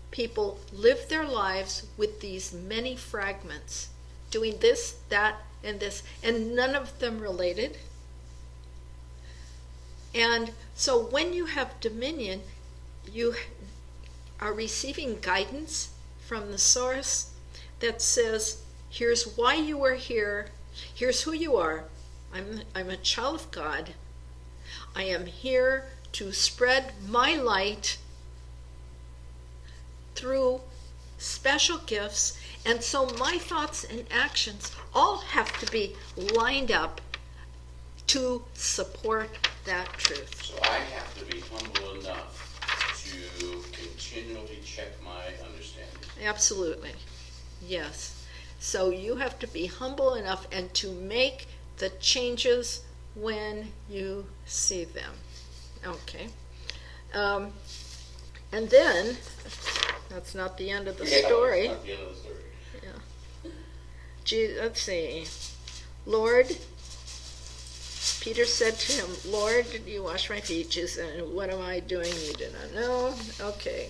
A: people live their lives with these many fragments, doing this, that, and this, and none of them related. And so when you have dominion, you are receiving guidance from the source that says, here's why you are here, here's who you are. I'm a child of God. I am here to spread my light through special gifts, and so my thoughts and actions all have to be lined up to support that truth.
B: So I have to be humble enough to continually check my understanding.
A: Absolutely. Yes. So you have to be humble enough and to make the changes when you see them. Okay. And then, that's not the end of the story.
B: That's not the end of the story.
A: Let's see. Lord, Peter said to him, Lord, did you wash my feet? Jesus said, what am I doing? You do not know. Okay.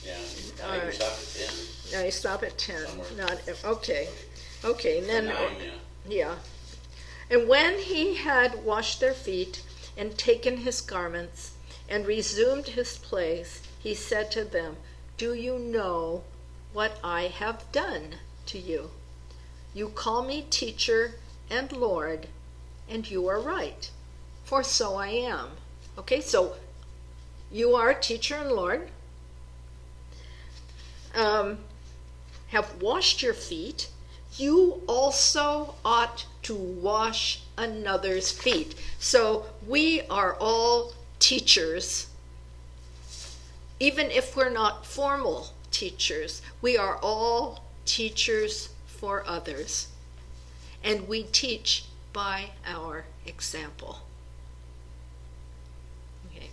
B: Yeah. I think we stop at 10.
A: Now you stop at 10.
B: Somewhere.
A: Not okay. Okay, and then
B: 9,
A: yeah. And when he had washed their feet and taken his garments and resumed his place, he said to them, do you know what I have done to you? You call me teacher and Lord, and you are right, for so I am. Okay, so you are teacher and Lord, have washed your feet. You also ought to wash another's feet. So we are all teachers. Even if we're not formal teachers, we are all teachers for others. And we teach by our example. Okay.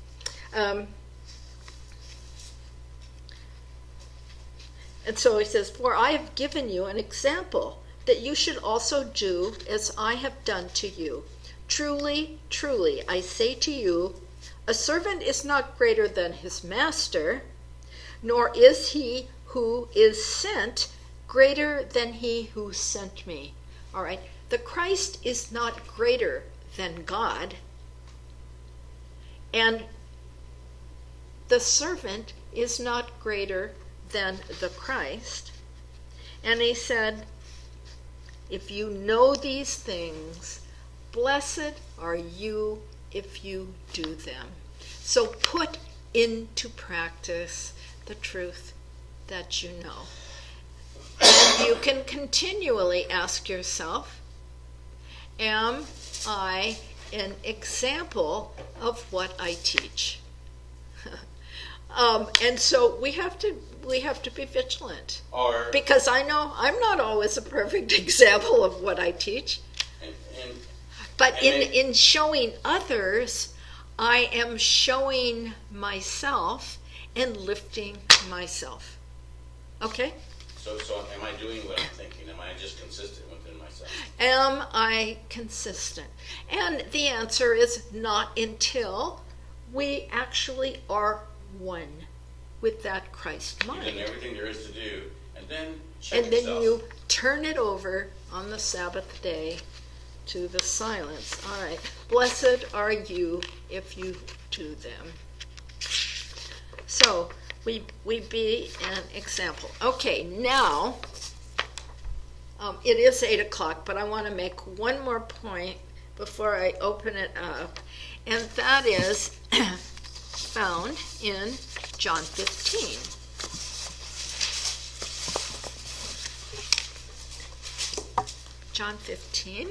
A: And so he says, for I have given you an example that you should also do as I have done to you. Truly, truly, I say to you, a servant is not greater than his master, nor is he who is sent greater than he who sent me. All right, the Christ is not greater than God, and the servant is not greater than the Christ. And he said, if you know these things, blessed are you if you do them. So put into practice the truth that you know. And you can continually ask yourself, am I an example of what I teach? And so we have to be vigilant. Because I know I'm not always a perfect example of what I teach. But in showing others, I am showing myself and lifting myself. Okay?
B: So am I doing what I'm thinking? Am I just consistent within myself?
A: Am I consistent? And the answer is not until we actually are one with that Christ mind.
B: You've done everything there is to do, and then check
A: and
B: yourself.
A: then you turn it over on the Sabbath day to the silence. All right. Blessed are you if you do them. So we be an example. Okay, now it is 8 o'clock, but I want to make one more point before I open it up, and that is found in John 15. John 15.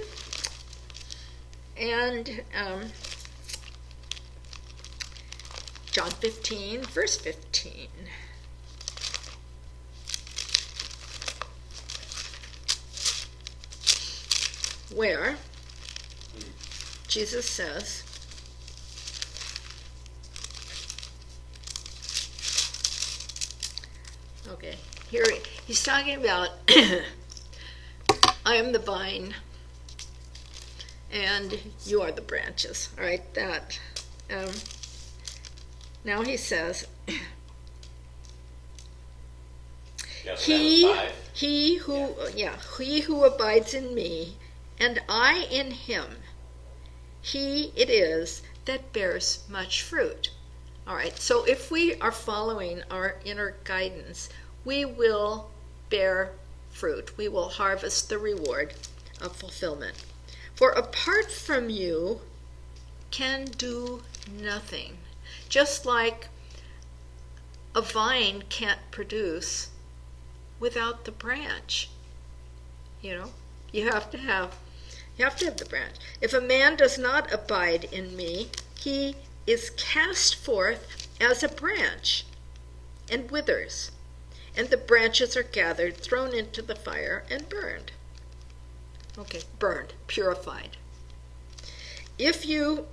A: And John 15, verse 15. Where Jesus says, okay, here he's talking about I am the vine, and you are the branches. All right, that. Now he says,
B: Yeah, so that was
A: he
B: 5.
A: he who abides in me, and I in him, he it is that bears much fruit. All right, so if we are following our inner guidance, we will bear fruit. We will harvest the reward of fulfillment. For apart from you can do nothing. Just like a vine can't produce without the branch. You have to have the branch. If a man does not abide in me, he is cast forth as a branch and withers, and the branches are gathered, thrown into the fire, and burned. Okay, burned, purified. If you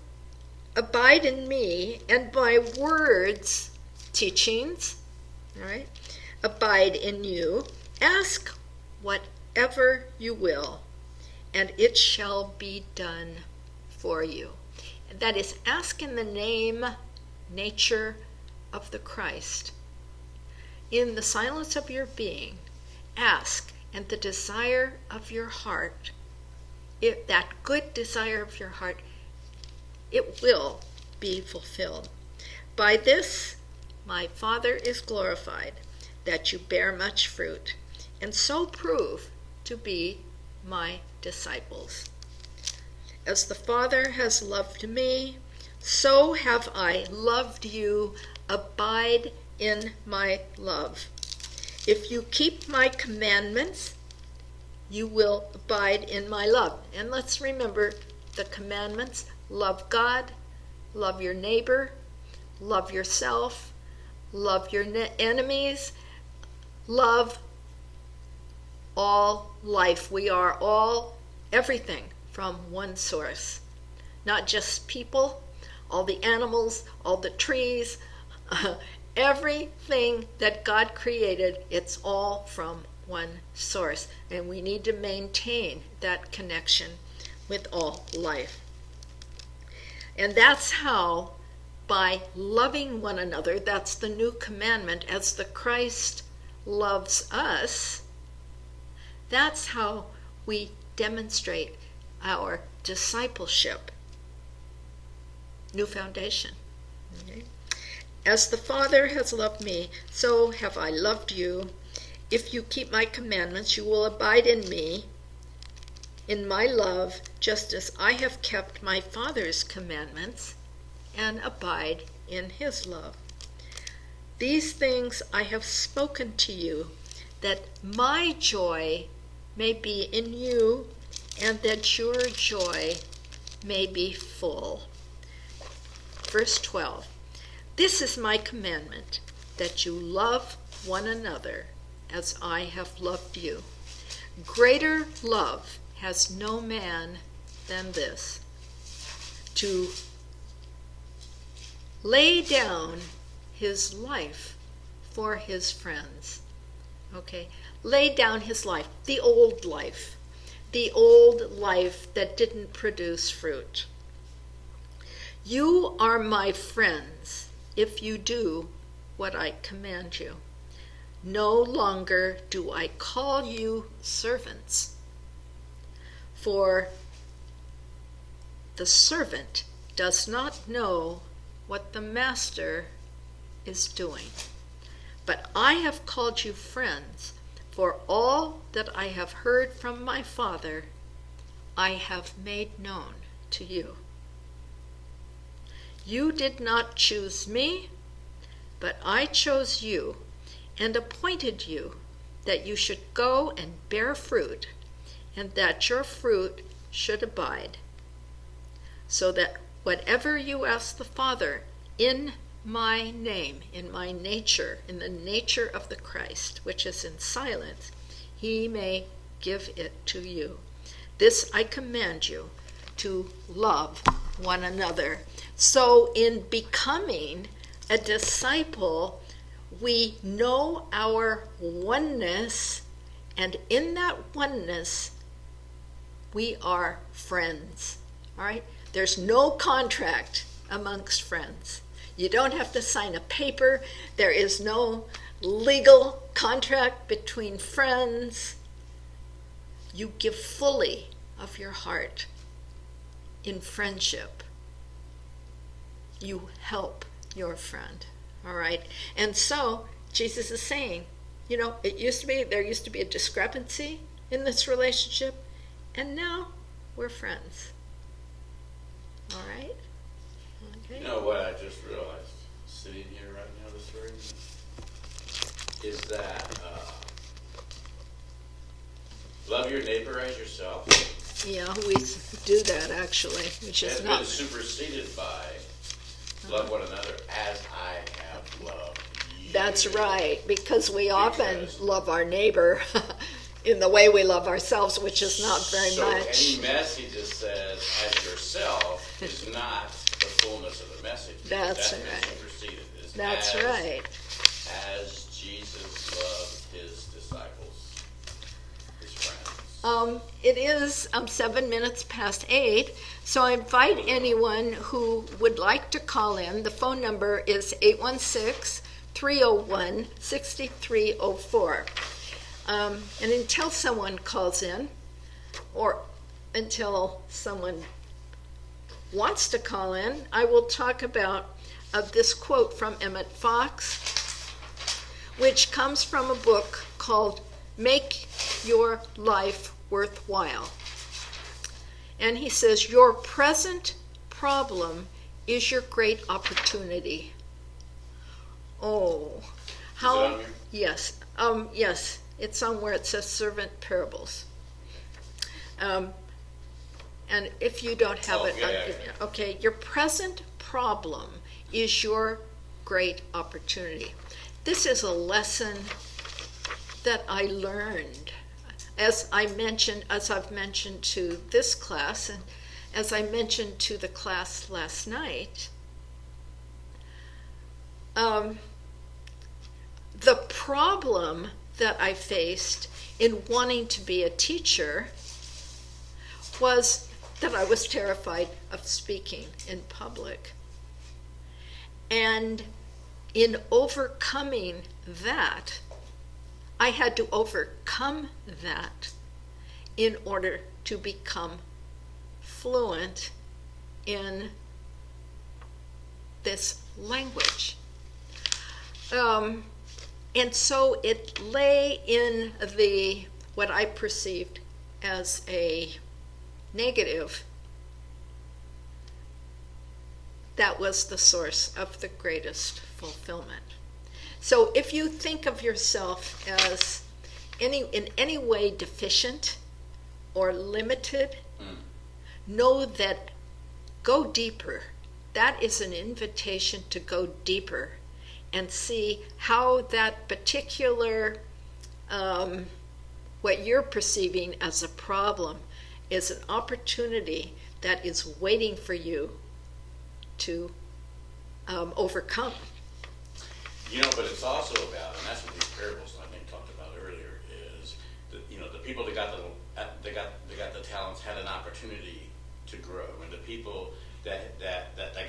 A: abide in me, and my words, teachings, all right, abide in you, ask whatever you will, and it shall be done for you. That is, ask in the name, nature of the Christ. In the silence of your being, ask, and the desire of your heart, that good desire of your heart, it will be fulfilled. By this my Father is glorified, that you bear much fruit, and so prove to be my disciples. As the Father has loved me, so have I loved you. Abide in my love. If you keep my commandments, you will abide in my love. And let's remember the commandments. Love God, love your neighbor, love yourself, love your enemies, love all life. We are all everything from one source. Not just people, all the animals, all the trees, everything that God created, it's all from one source. And we need to maintain that connection with all life. And that's how, by loving one another, that's the new commandment, as the Christ loves us, that's how we demonstrate our discipleship. New foundation. Okay? As the Father has loved me, so have I loved you. If you keep my commandments, you will abide in me, in my love, just as I have kept my Father's commandments and abide in his love. These things I have spoken to you, that my joy may be in you, and that your joy may be full. Verse 12. This is my commandment, that you love one another as I have loved you. Greater love has no man than this, to lay down his life for his friends. Okay, lay down his life, the old life that didn't produce fruit. You are my friends if you do what I command you. No longer do I call you servants, for the servant does not know what the master is doing. But I have called you friends, for all that I have heard from my Father, I have made known to you. You did not choose me, but I chose you and appointed you that you should go and bear fruit, and that your fruit should abide, so that whatever you ask the Father in my name, in my nature, in the nature of the Christ, which is in silence, he may give it to you. This I command you, to love one another. So in becoming a disciple, we know our oneness, and in that oneness We are friends, all right? There's no contract amongst friends. You don't have to sign a paper. There is no legal contract between friends. You give fully of your heart in friendship. You help your friend, all right? And so Jesus is saying, there used to be a discrepancy in this relationship, and now we're friends. All right? Okay.
B: You know what I just realized, sitting here right now this very minute, is that love your neighbor as yourself.
A: Yeah, we do that actually, which is
B: has
A: not.
B: been superseded by love one another as I have loved you.
A: That's right, because we often love our neighbor in the way we love ourselves, which is not very much.
B: So any message that says as yourself is not the fullness of the message.
A: That's
B: been
A: right.
B: superseded. It's
A: That's right.
B: As Jesus loved his disciples, his friends.
A: It is 7 minutes past 8, so I invite anyone who would like to call in. The phone number is 816-301-6304. And until someone calls in, or until someone wants to call in, I will talk about this quote from Emmett Fox, which comes from a book called Make Your Life Worthwhile. And he says, your present problem is your great opportunity. Oh, how?
B: Is it on here?
A: Yes. Yes, it's somewhere it says servant parables. And if you don't have it, okay, your present problem is your great opportunity. This is a lesson that I learned, as I've mentioned to this class, and as I mentioned to the class last night. The problem that I faced in wanting to be a teacher was that I was terrified of speaking in public. And in overcoming that, I had to overcome that in order to become fluent in this language. And so it lay in what I perceived as a negative. That was the source of the greatest fulfillment. So if you think of yourself as in any way deficient or limited, know that go deeper. That is an invitation to go deeper and see how that particular, what you're perceiving as a problem is an opportunity that is waiting for you to overcome.
B: But it's also about, and that's what these parables I think talked about earlier, is that, the people that got the talents had an opportunity to grow, and the people that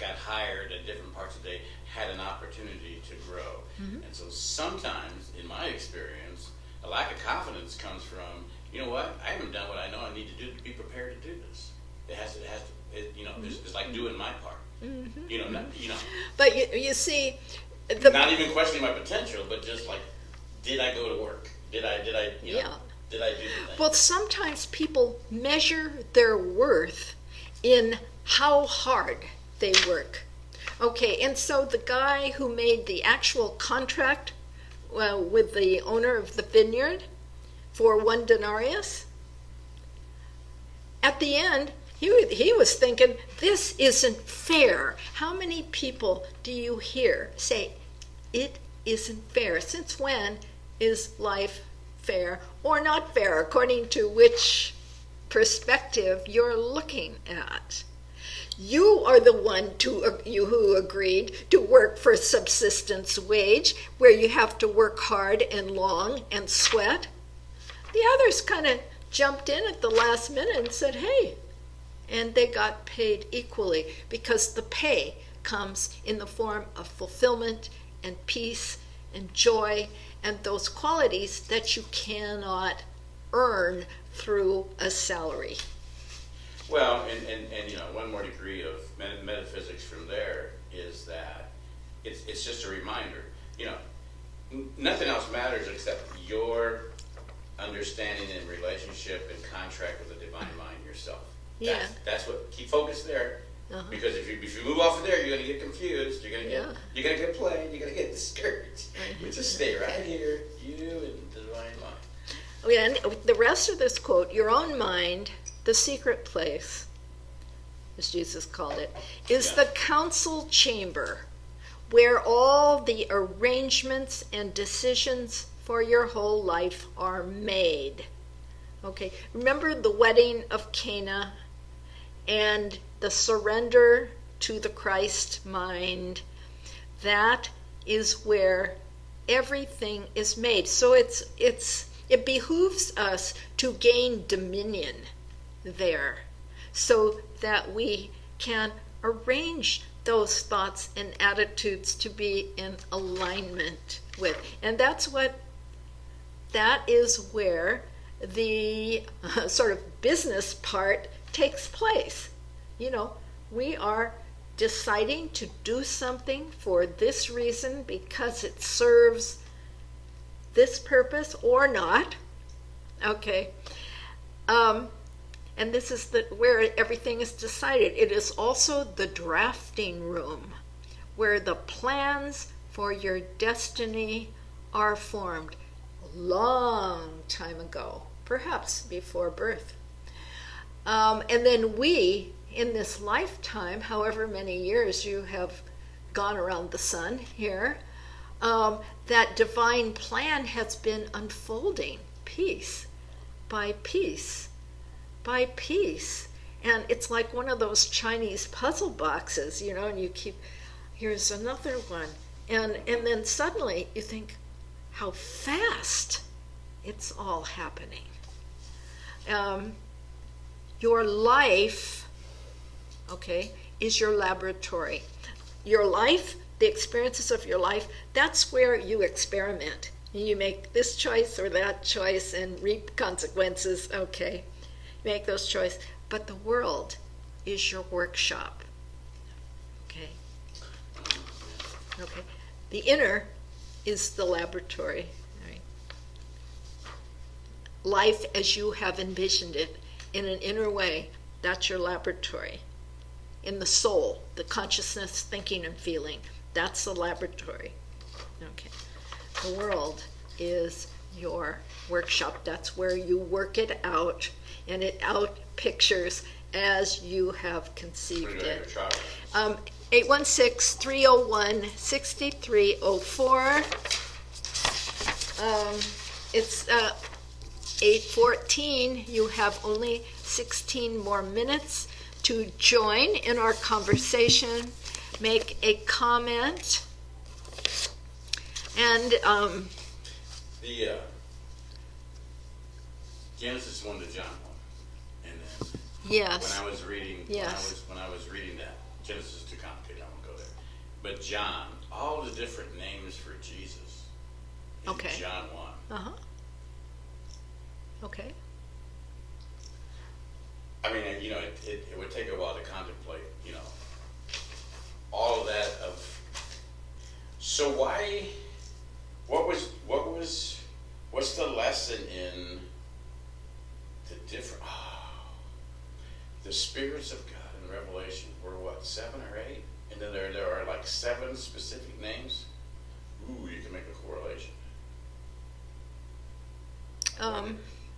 B: got hired at different parts of the day had an opportunity to grow. Mm-hmm. And so sometimes, in my experience, a lack of confidence comes from, I haven't done what I know I need to do to be prepared to do this. It's like doing my part. Mm-hmm.
A: But you see,
B: not even questioning my potential, but just like, did I go to work? Did I do the thing?
A: Well, sometimes people measure their worth in how hard they work. Okay, and so the guy who made the actual contract with the owner of the vineyard for 1 denarius, at the end, he was thinking, this isn't fair. How many people do you hear say, it isn't fair? Since when is life fair or not fair, according to which perspective you're looking at? You are the one who agreed to work for subsistence wage, where you have to work hard and long and sweat. The others kind of jumped in at the last minute and said, hey, and they got paid equally, because the pay comes in the form of fulfillment and peace and joy and those qualities that you cannot earn through a salary.
B: Well, and one more degree of metaphysics from there is that it's just a reminder. Nothing else matters except your understanding and relationship and contract with the divine mind yourself.
A: Yeah.
B: That's what, keep focused there.
A: Uh-huh.
B: Because if you move off of there, you're going to get confused. You're going to get plagued. You're going to get discouraged. You just stay right here, you and the divine mind.
A: Oh, yeah, and the rest of this quote, your own mind, the secret place, as Jesus called it, is the council chamber where all the arrangements and decisions for your whole life are made. Okay, remember the wedding of Cana and the surrender to the Christ mind? That is where everything is made. So it behooves us to gain dominion there so that we can arrange those thoughts and attitudes to be in alignment with. And that is where the sort of business part takes place. We are deciding to do something for this reason because it serves this purpose or not. Okay. And this is where everything is decided. It is also the drafting room where the plans for your destiny are formed a long time ago, perhaps before birth. And then we, in this lifetime, however many years you have gone around the sun here, that divine plan has been unfolding piece by piece by piece. And it's like one of those Chinese puzzle boxes, and you keep, here's another one. And then suddenly you think, how fast it's all happening. Your life, is your laboratory. Your life, the experiences of your life, that's where you experiment. You make this choice or that choice and reap consequences. Okay, make those choices. But the world is your workshop. Okay. The inner is the laboratory. Right? Life as you have envisioned it in an inner way, that's your laboratory. In the soul, the consciousness, thinking, and feeling, that's the laboratory. Okay. The world is your workshop. That's where you work it out, and it out pictures as you have conceived it. 816-301-6304. It's 8:14. You have only 16 more minutes to join in our conversation, make a comment, and
B: the Genesis 1 to John 1, and then
A: yes,
B: when I was reading,
A: yes,
B: when I was reading that, Genesis is too complicated. I won't go there. But John, all the different names for Jesus in John 1.
A: Okay.
B: I mean, it would take a while to contemplate, all of that of. So what's the lesson in the different? The spirits of God in Revelation were what, 7 or 8, and then there are like 7 specific names. Ooh, you can make a correlation.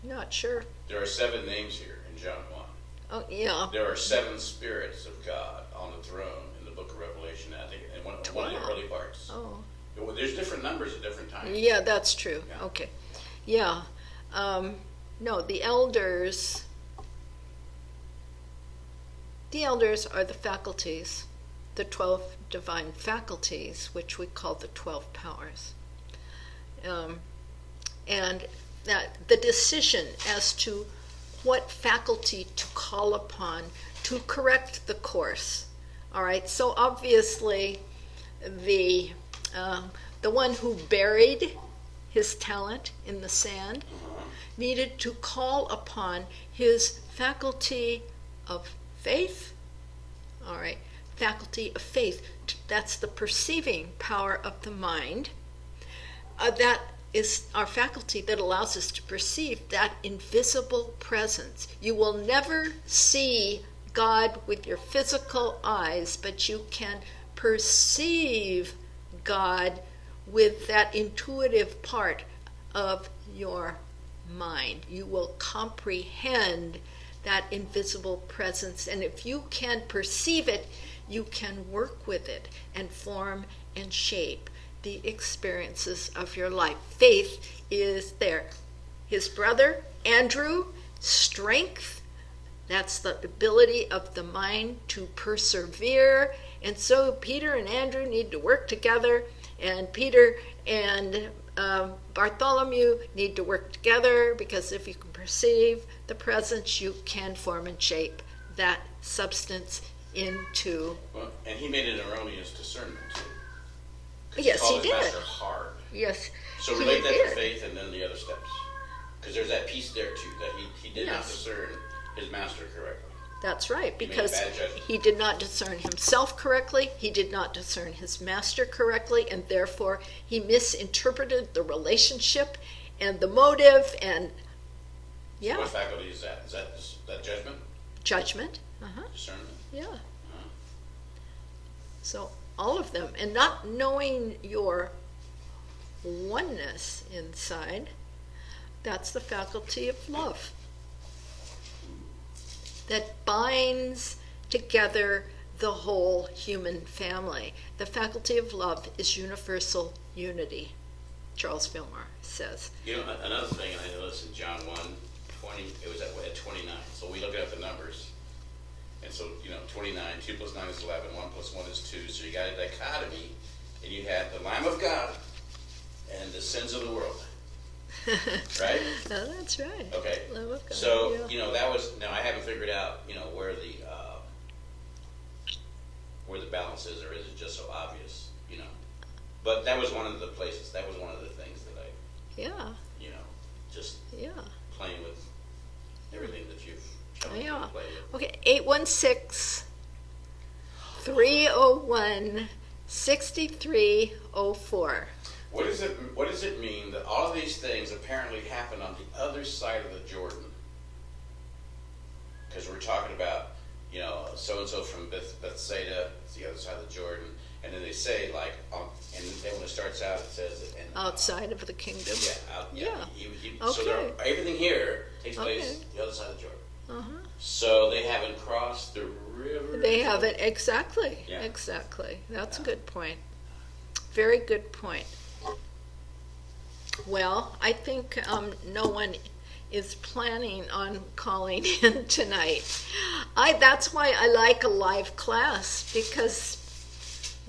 A: Not sure.
B: There are 7 names here in John 1.
A: Oh, yeah.
B: There are 7 spirits of God on the throne in the book of Revelation, I think, in one of the early parts.
A: Oh.
B: There's different numbers at different times.
A: Yeah, that's true.
B: Yeah.
A: Okay. Yeah. No, the elders are the faculties, the 12 divine faculties, which we call the 12 powers. And that the decision as to what faculty to call upon to correct the course. All right, so obviously the one who buried his talent in the sand needed to call upon his faculty of faith. All right, faculty of faith. That's the perceiving power of the mind. That is our faculty that allows us to perceive that invisible presence. You will never see God with your physical eyes, but you can perceive God with that intuitive part of your mind. You will comprehend that invisible presence, and if you can perceive it, you can work with it and form and shape the experiences of your life. Faith is there. His brother, Andrew, strength, that's the ability of the mind to persevere. And so Peter and Andrew need to work together, and Peter and Bartholomew need to work together, because if you can perceive the presence, you can form and shape that substance into...
B: Well, and he made an erroneous discernment too.
A: Yes, he did.
B: Master hard.
A: Yes.
B: So relate that to faith and then the other steps. Because there's that piece there too, that he did not discern his master correctly.
A: That's right, because
B: He made a bad judgment.
A: he did not discern himself correctly, he did not discern his master correctly, and therefore he misinterpreted the relationship and the motive, and
B: So what faculty is that? Is that judgment?
A: Judgment.
B: Discernment?
A: Yeah. So all of them, and not knowing your oneness inside, that's the faculty of love that binds together the whole human family. The faculty of love is universal unity, Charles Fillmore says.
B: You know, another thing, and I noticed in John 1:20, it was at 29. So we look at the numbers. And so, 29, 2 plus 9 is 11, 1 plus 1 is 2. So you got a dichotomy, and you had the Lamb of God and the sins of the world. Right?
A: Oh, that's right.
B: Okay.
A: Lamb of God.
B: So,
A: yeah.
B: that was, now I haven't figured out, where the balance is, or is it just so obvious, But that was one of the places, that was one of the things that I, just playing with everything that you've shown me to play with.
A: Okay, 816 301 6304.
B: What does it mean that all of these things apparently happen on the other side of the Jordan? Because we're talking about, so-and-so from Bethsaida, it's the other side of the Jordan, and then they say, and then when it starts out, it says...
A: outside of the kingdom.
B: Yeah.
A: Okay.
B: So everything here takes place the other side of the Jordan.
A: Uh-huh.
B: So they haven't crossed the river.
A: They haven't, exactly.
B: Yeah.
A: Exactly. That's a good point. Very good point. Well, I think no one is planning on calling in tonight. That's why I like a live class, because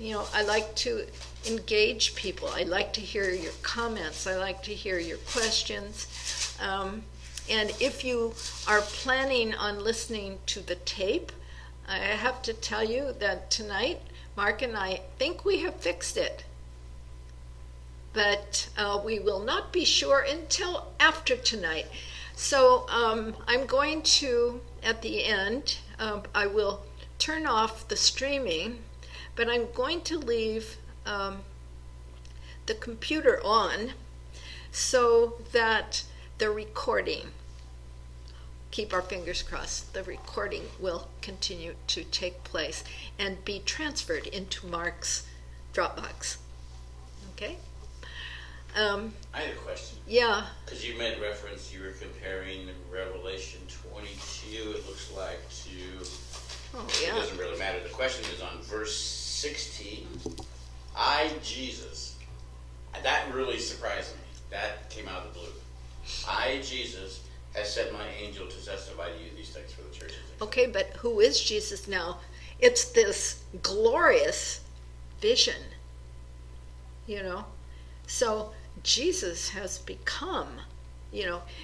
A: I like to engage people. I like to hear your comments. I like to hear your questions. And if you are planning on listening to the tape, I have to tell you that tonight, Mark and I think we have fixed it. But we will not be sure until after tonight. So I'm going to, at the end, I will turn off the streaming, but I'm going to leave the computer on so that the recording, keep our fingers crossed, the recording will continue to take place and be transferred into Mark's Dropbox. Okay?
B: I had a question.
A: Yeah.
B: Because you made reference, you were comparing Revelation 22, it looks like, to...
A: Oh,
B: It
A: yeah.
B: doesn't really matter. The question is on verse 16. I, Jesus. That really surprised me. That came out of the blue. I, Jesus, has sent my angel to testify to you these things for the churches.
A: Okay, but who is Jesus now? It's this glorious vision, So Jesus has become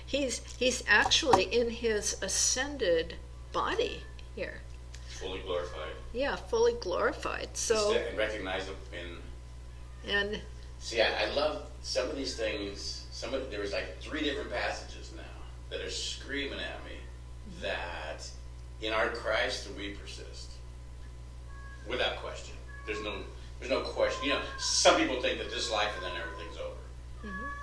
A: he's actually in his ascended body here.
B: Fully glorified.
A: Yeah, fully glorified. So
B: And recognizable
A: and
B: see, I love some of these things. There was like 3 different passages now that are screaming at me that in our Christ we persist, without question. There's no question. Some people think that this life and then everything's over,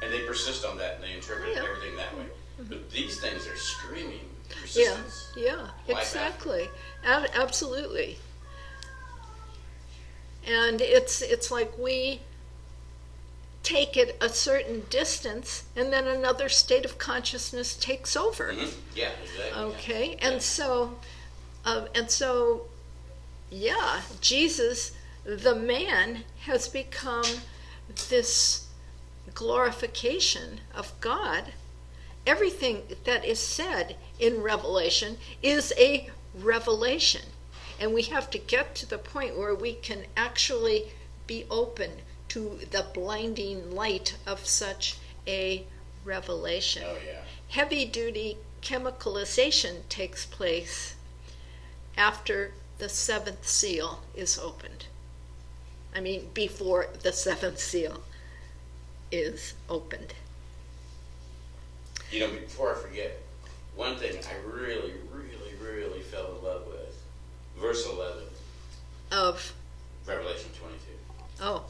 B: and they persist on that and they interpret everything that way. But these things are screaming persistence.
A: Yeah, exactly. Absolutely. And it's like we take it a certain distance, and then another state of consciousness takes over.
B: Mm-hmm. Yeah, exactly.
A: Okay,
B: yeah.
A: and so, Jesus, the man, has become this glorification of God. Everything that is said in Revelation is a revelation. And we have to get to the point where we can actually be open to the blinding light of such a revelation.
B: Oh, yeah.
A: Heavy-duty chemicalization takes place after the 7th seal is opened. I mean, before the 7th seal is opened.
B: Before I forget, one thing I really, really, really fell in love with, verse 11
A: of
B: Revelation 22.
A: Oh.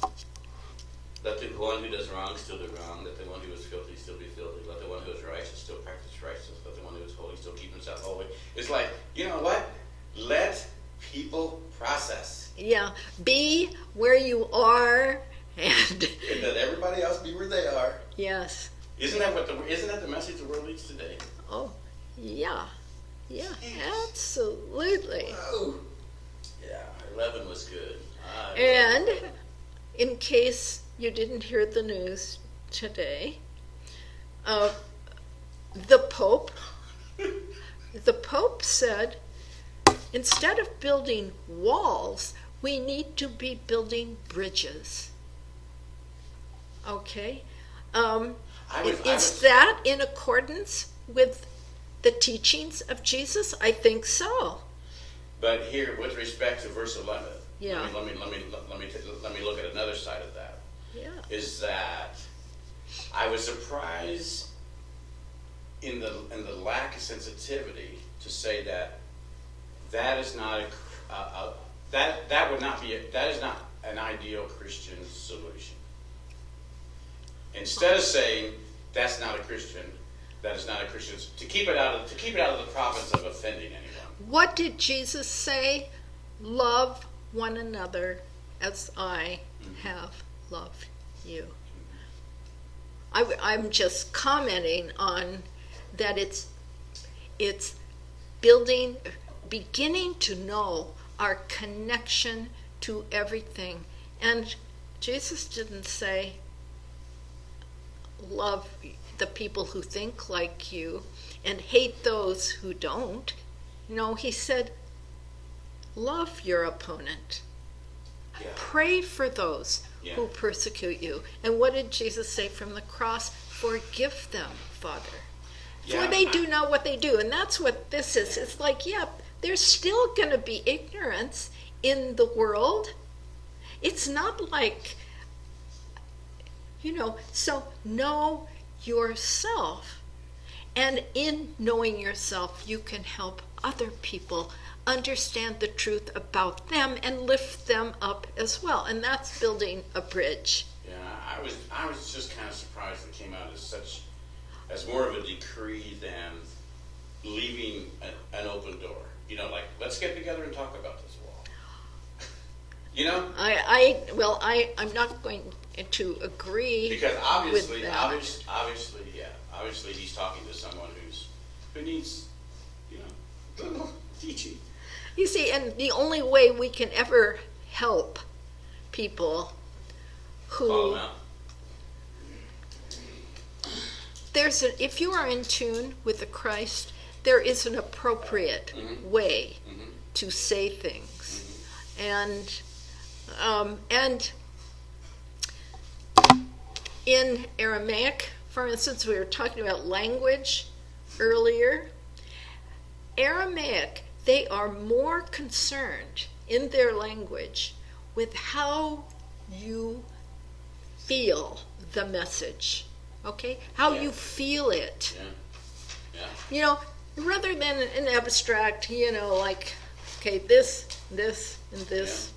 B: Let the one who does wrong still do wrong. Let the one who is filthy still be filthy. Let the one who is righteous still practice righteousness. Let the one who is holy still keep himself holy. It's like, you know what? Let people process.
A: Yeah. Be where you are and
B: let everybody else be where they are.
A: Yes.
B: Isn't that the message the world needs today?
A: Oh, yeah. Yeah, absolutely.
B: Whoa. Yeah, 11 was good.
A: And in case you didn't hear the news today, the Pope said, instead of building walls, we need to be building bridges. Okay? Is that in accordance with the teachings of Jesus? I think so.
B: But here, with respect to verse 11,
A: yeah.
B: let me look at another side of that.
A: Yeah.
B: Is that I was surprised in the lack of sensitivity to say that is not that is not an ideal Christian solution. Instead of saying that's not a Christian, that is not a Christian, to keep it out of the province of offending anyone.
A: What did Jesus say? Love one another as I have loved you. I'm just commenting on that. It's beginning to know our connection to everything. And Jesus didn't say, love the people who think like you and hate those who don't. No, he said, love your opponent. Yeah. Pray for those who persecute you. And what did Jesus say from the cross? Forgive them, Father. For they do not what they do. And that's what this is. It's like, there's still going to be ignorance in the world. It's not like, so know yourself. And in knowing yourself, you can help other people understand the truth about them and lift them up as well. And that's building a bridge.
B: Yeah, I was just kind of surprised it came out as more of a decree than leaving an open door. Like, let's get together and talk about this wall.
A: I'm not going to agree
B: because obviously,
A: with that.
B: obviously he's talking to someone who needs, teaching.
A: You see, and the only way we can ever help people who if you are in tune with the Christ, there is an appropriate way to say things, and in Aramaic, for instance, we were talking about language earlier. Aramaic, they are more concerned in their language with how you feel the message, okay? How you feel it. You know, rather than an abstract, you know, like, okay, this, and this.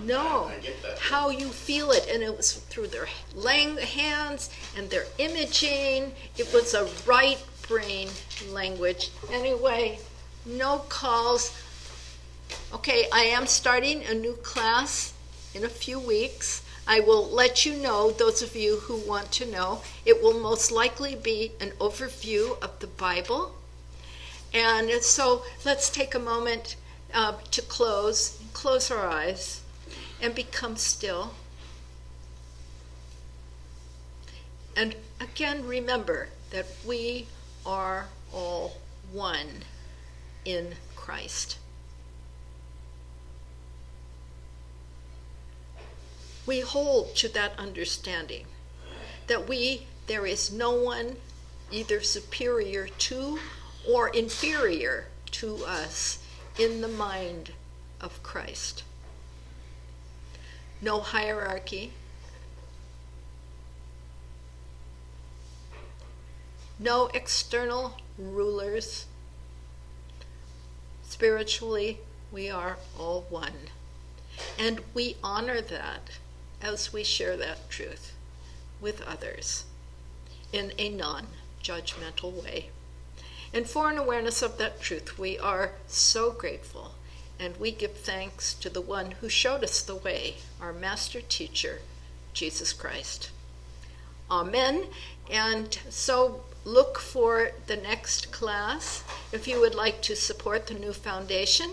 A: No,
B: I get that.
A: how you feel it, and it was through their hands and their imaging. It was a right brain language. Anyway, no calls. Okay, I am starting a new class in a few weeks. I will let you know, those of you who want to know. It will most likely be an overview of the Bible. And so let's take a moment to close our eyes and become still. And again, remember that we are all one in Christ. We hold to that understanding that there is no one either superior to or inferior to us in the mind of Christ. No hierarchy, no external rulers. Spiritually, we are all one. And we honor that as we share that truth with others in a non-judgmental way. And for an awareness of that truth, we are so grateful, and we give thanks to the one who showed us the way, our master teacher, Jesus Christ. Amen. And so look for the next class. If you would like to support the new foundation,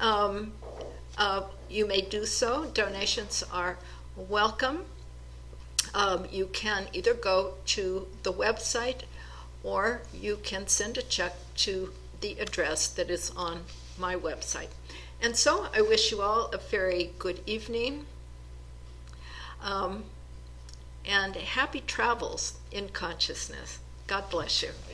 A: you may do so. Donations are welcome. You can either go to the website or you can send a check to the address that is on my website. And so I wish you all a very good evening and happy travels in consciousness. God bless you.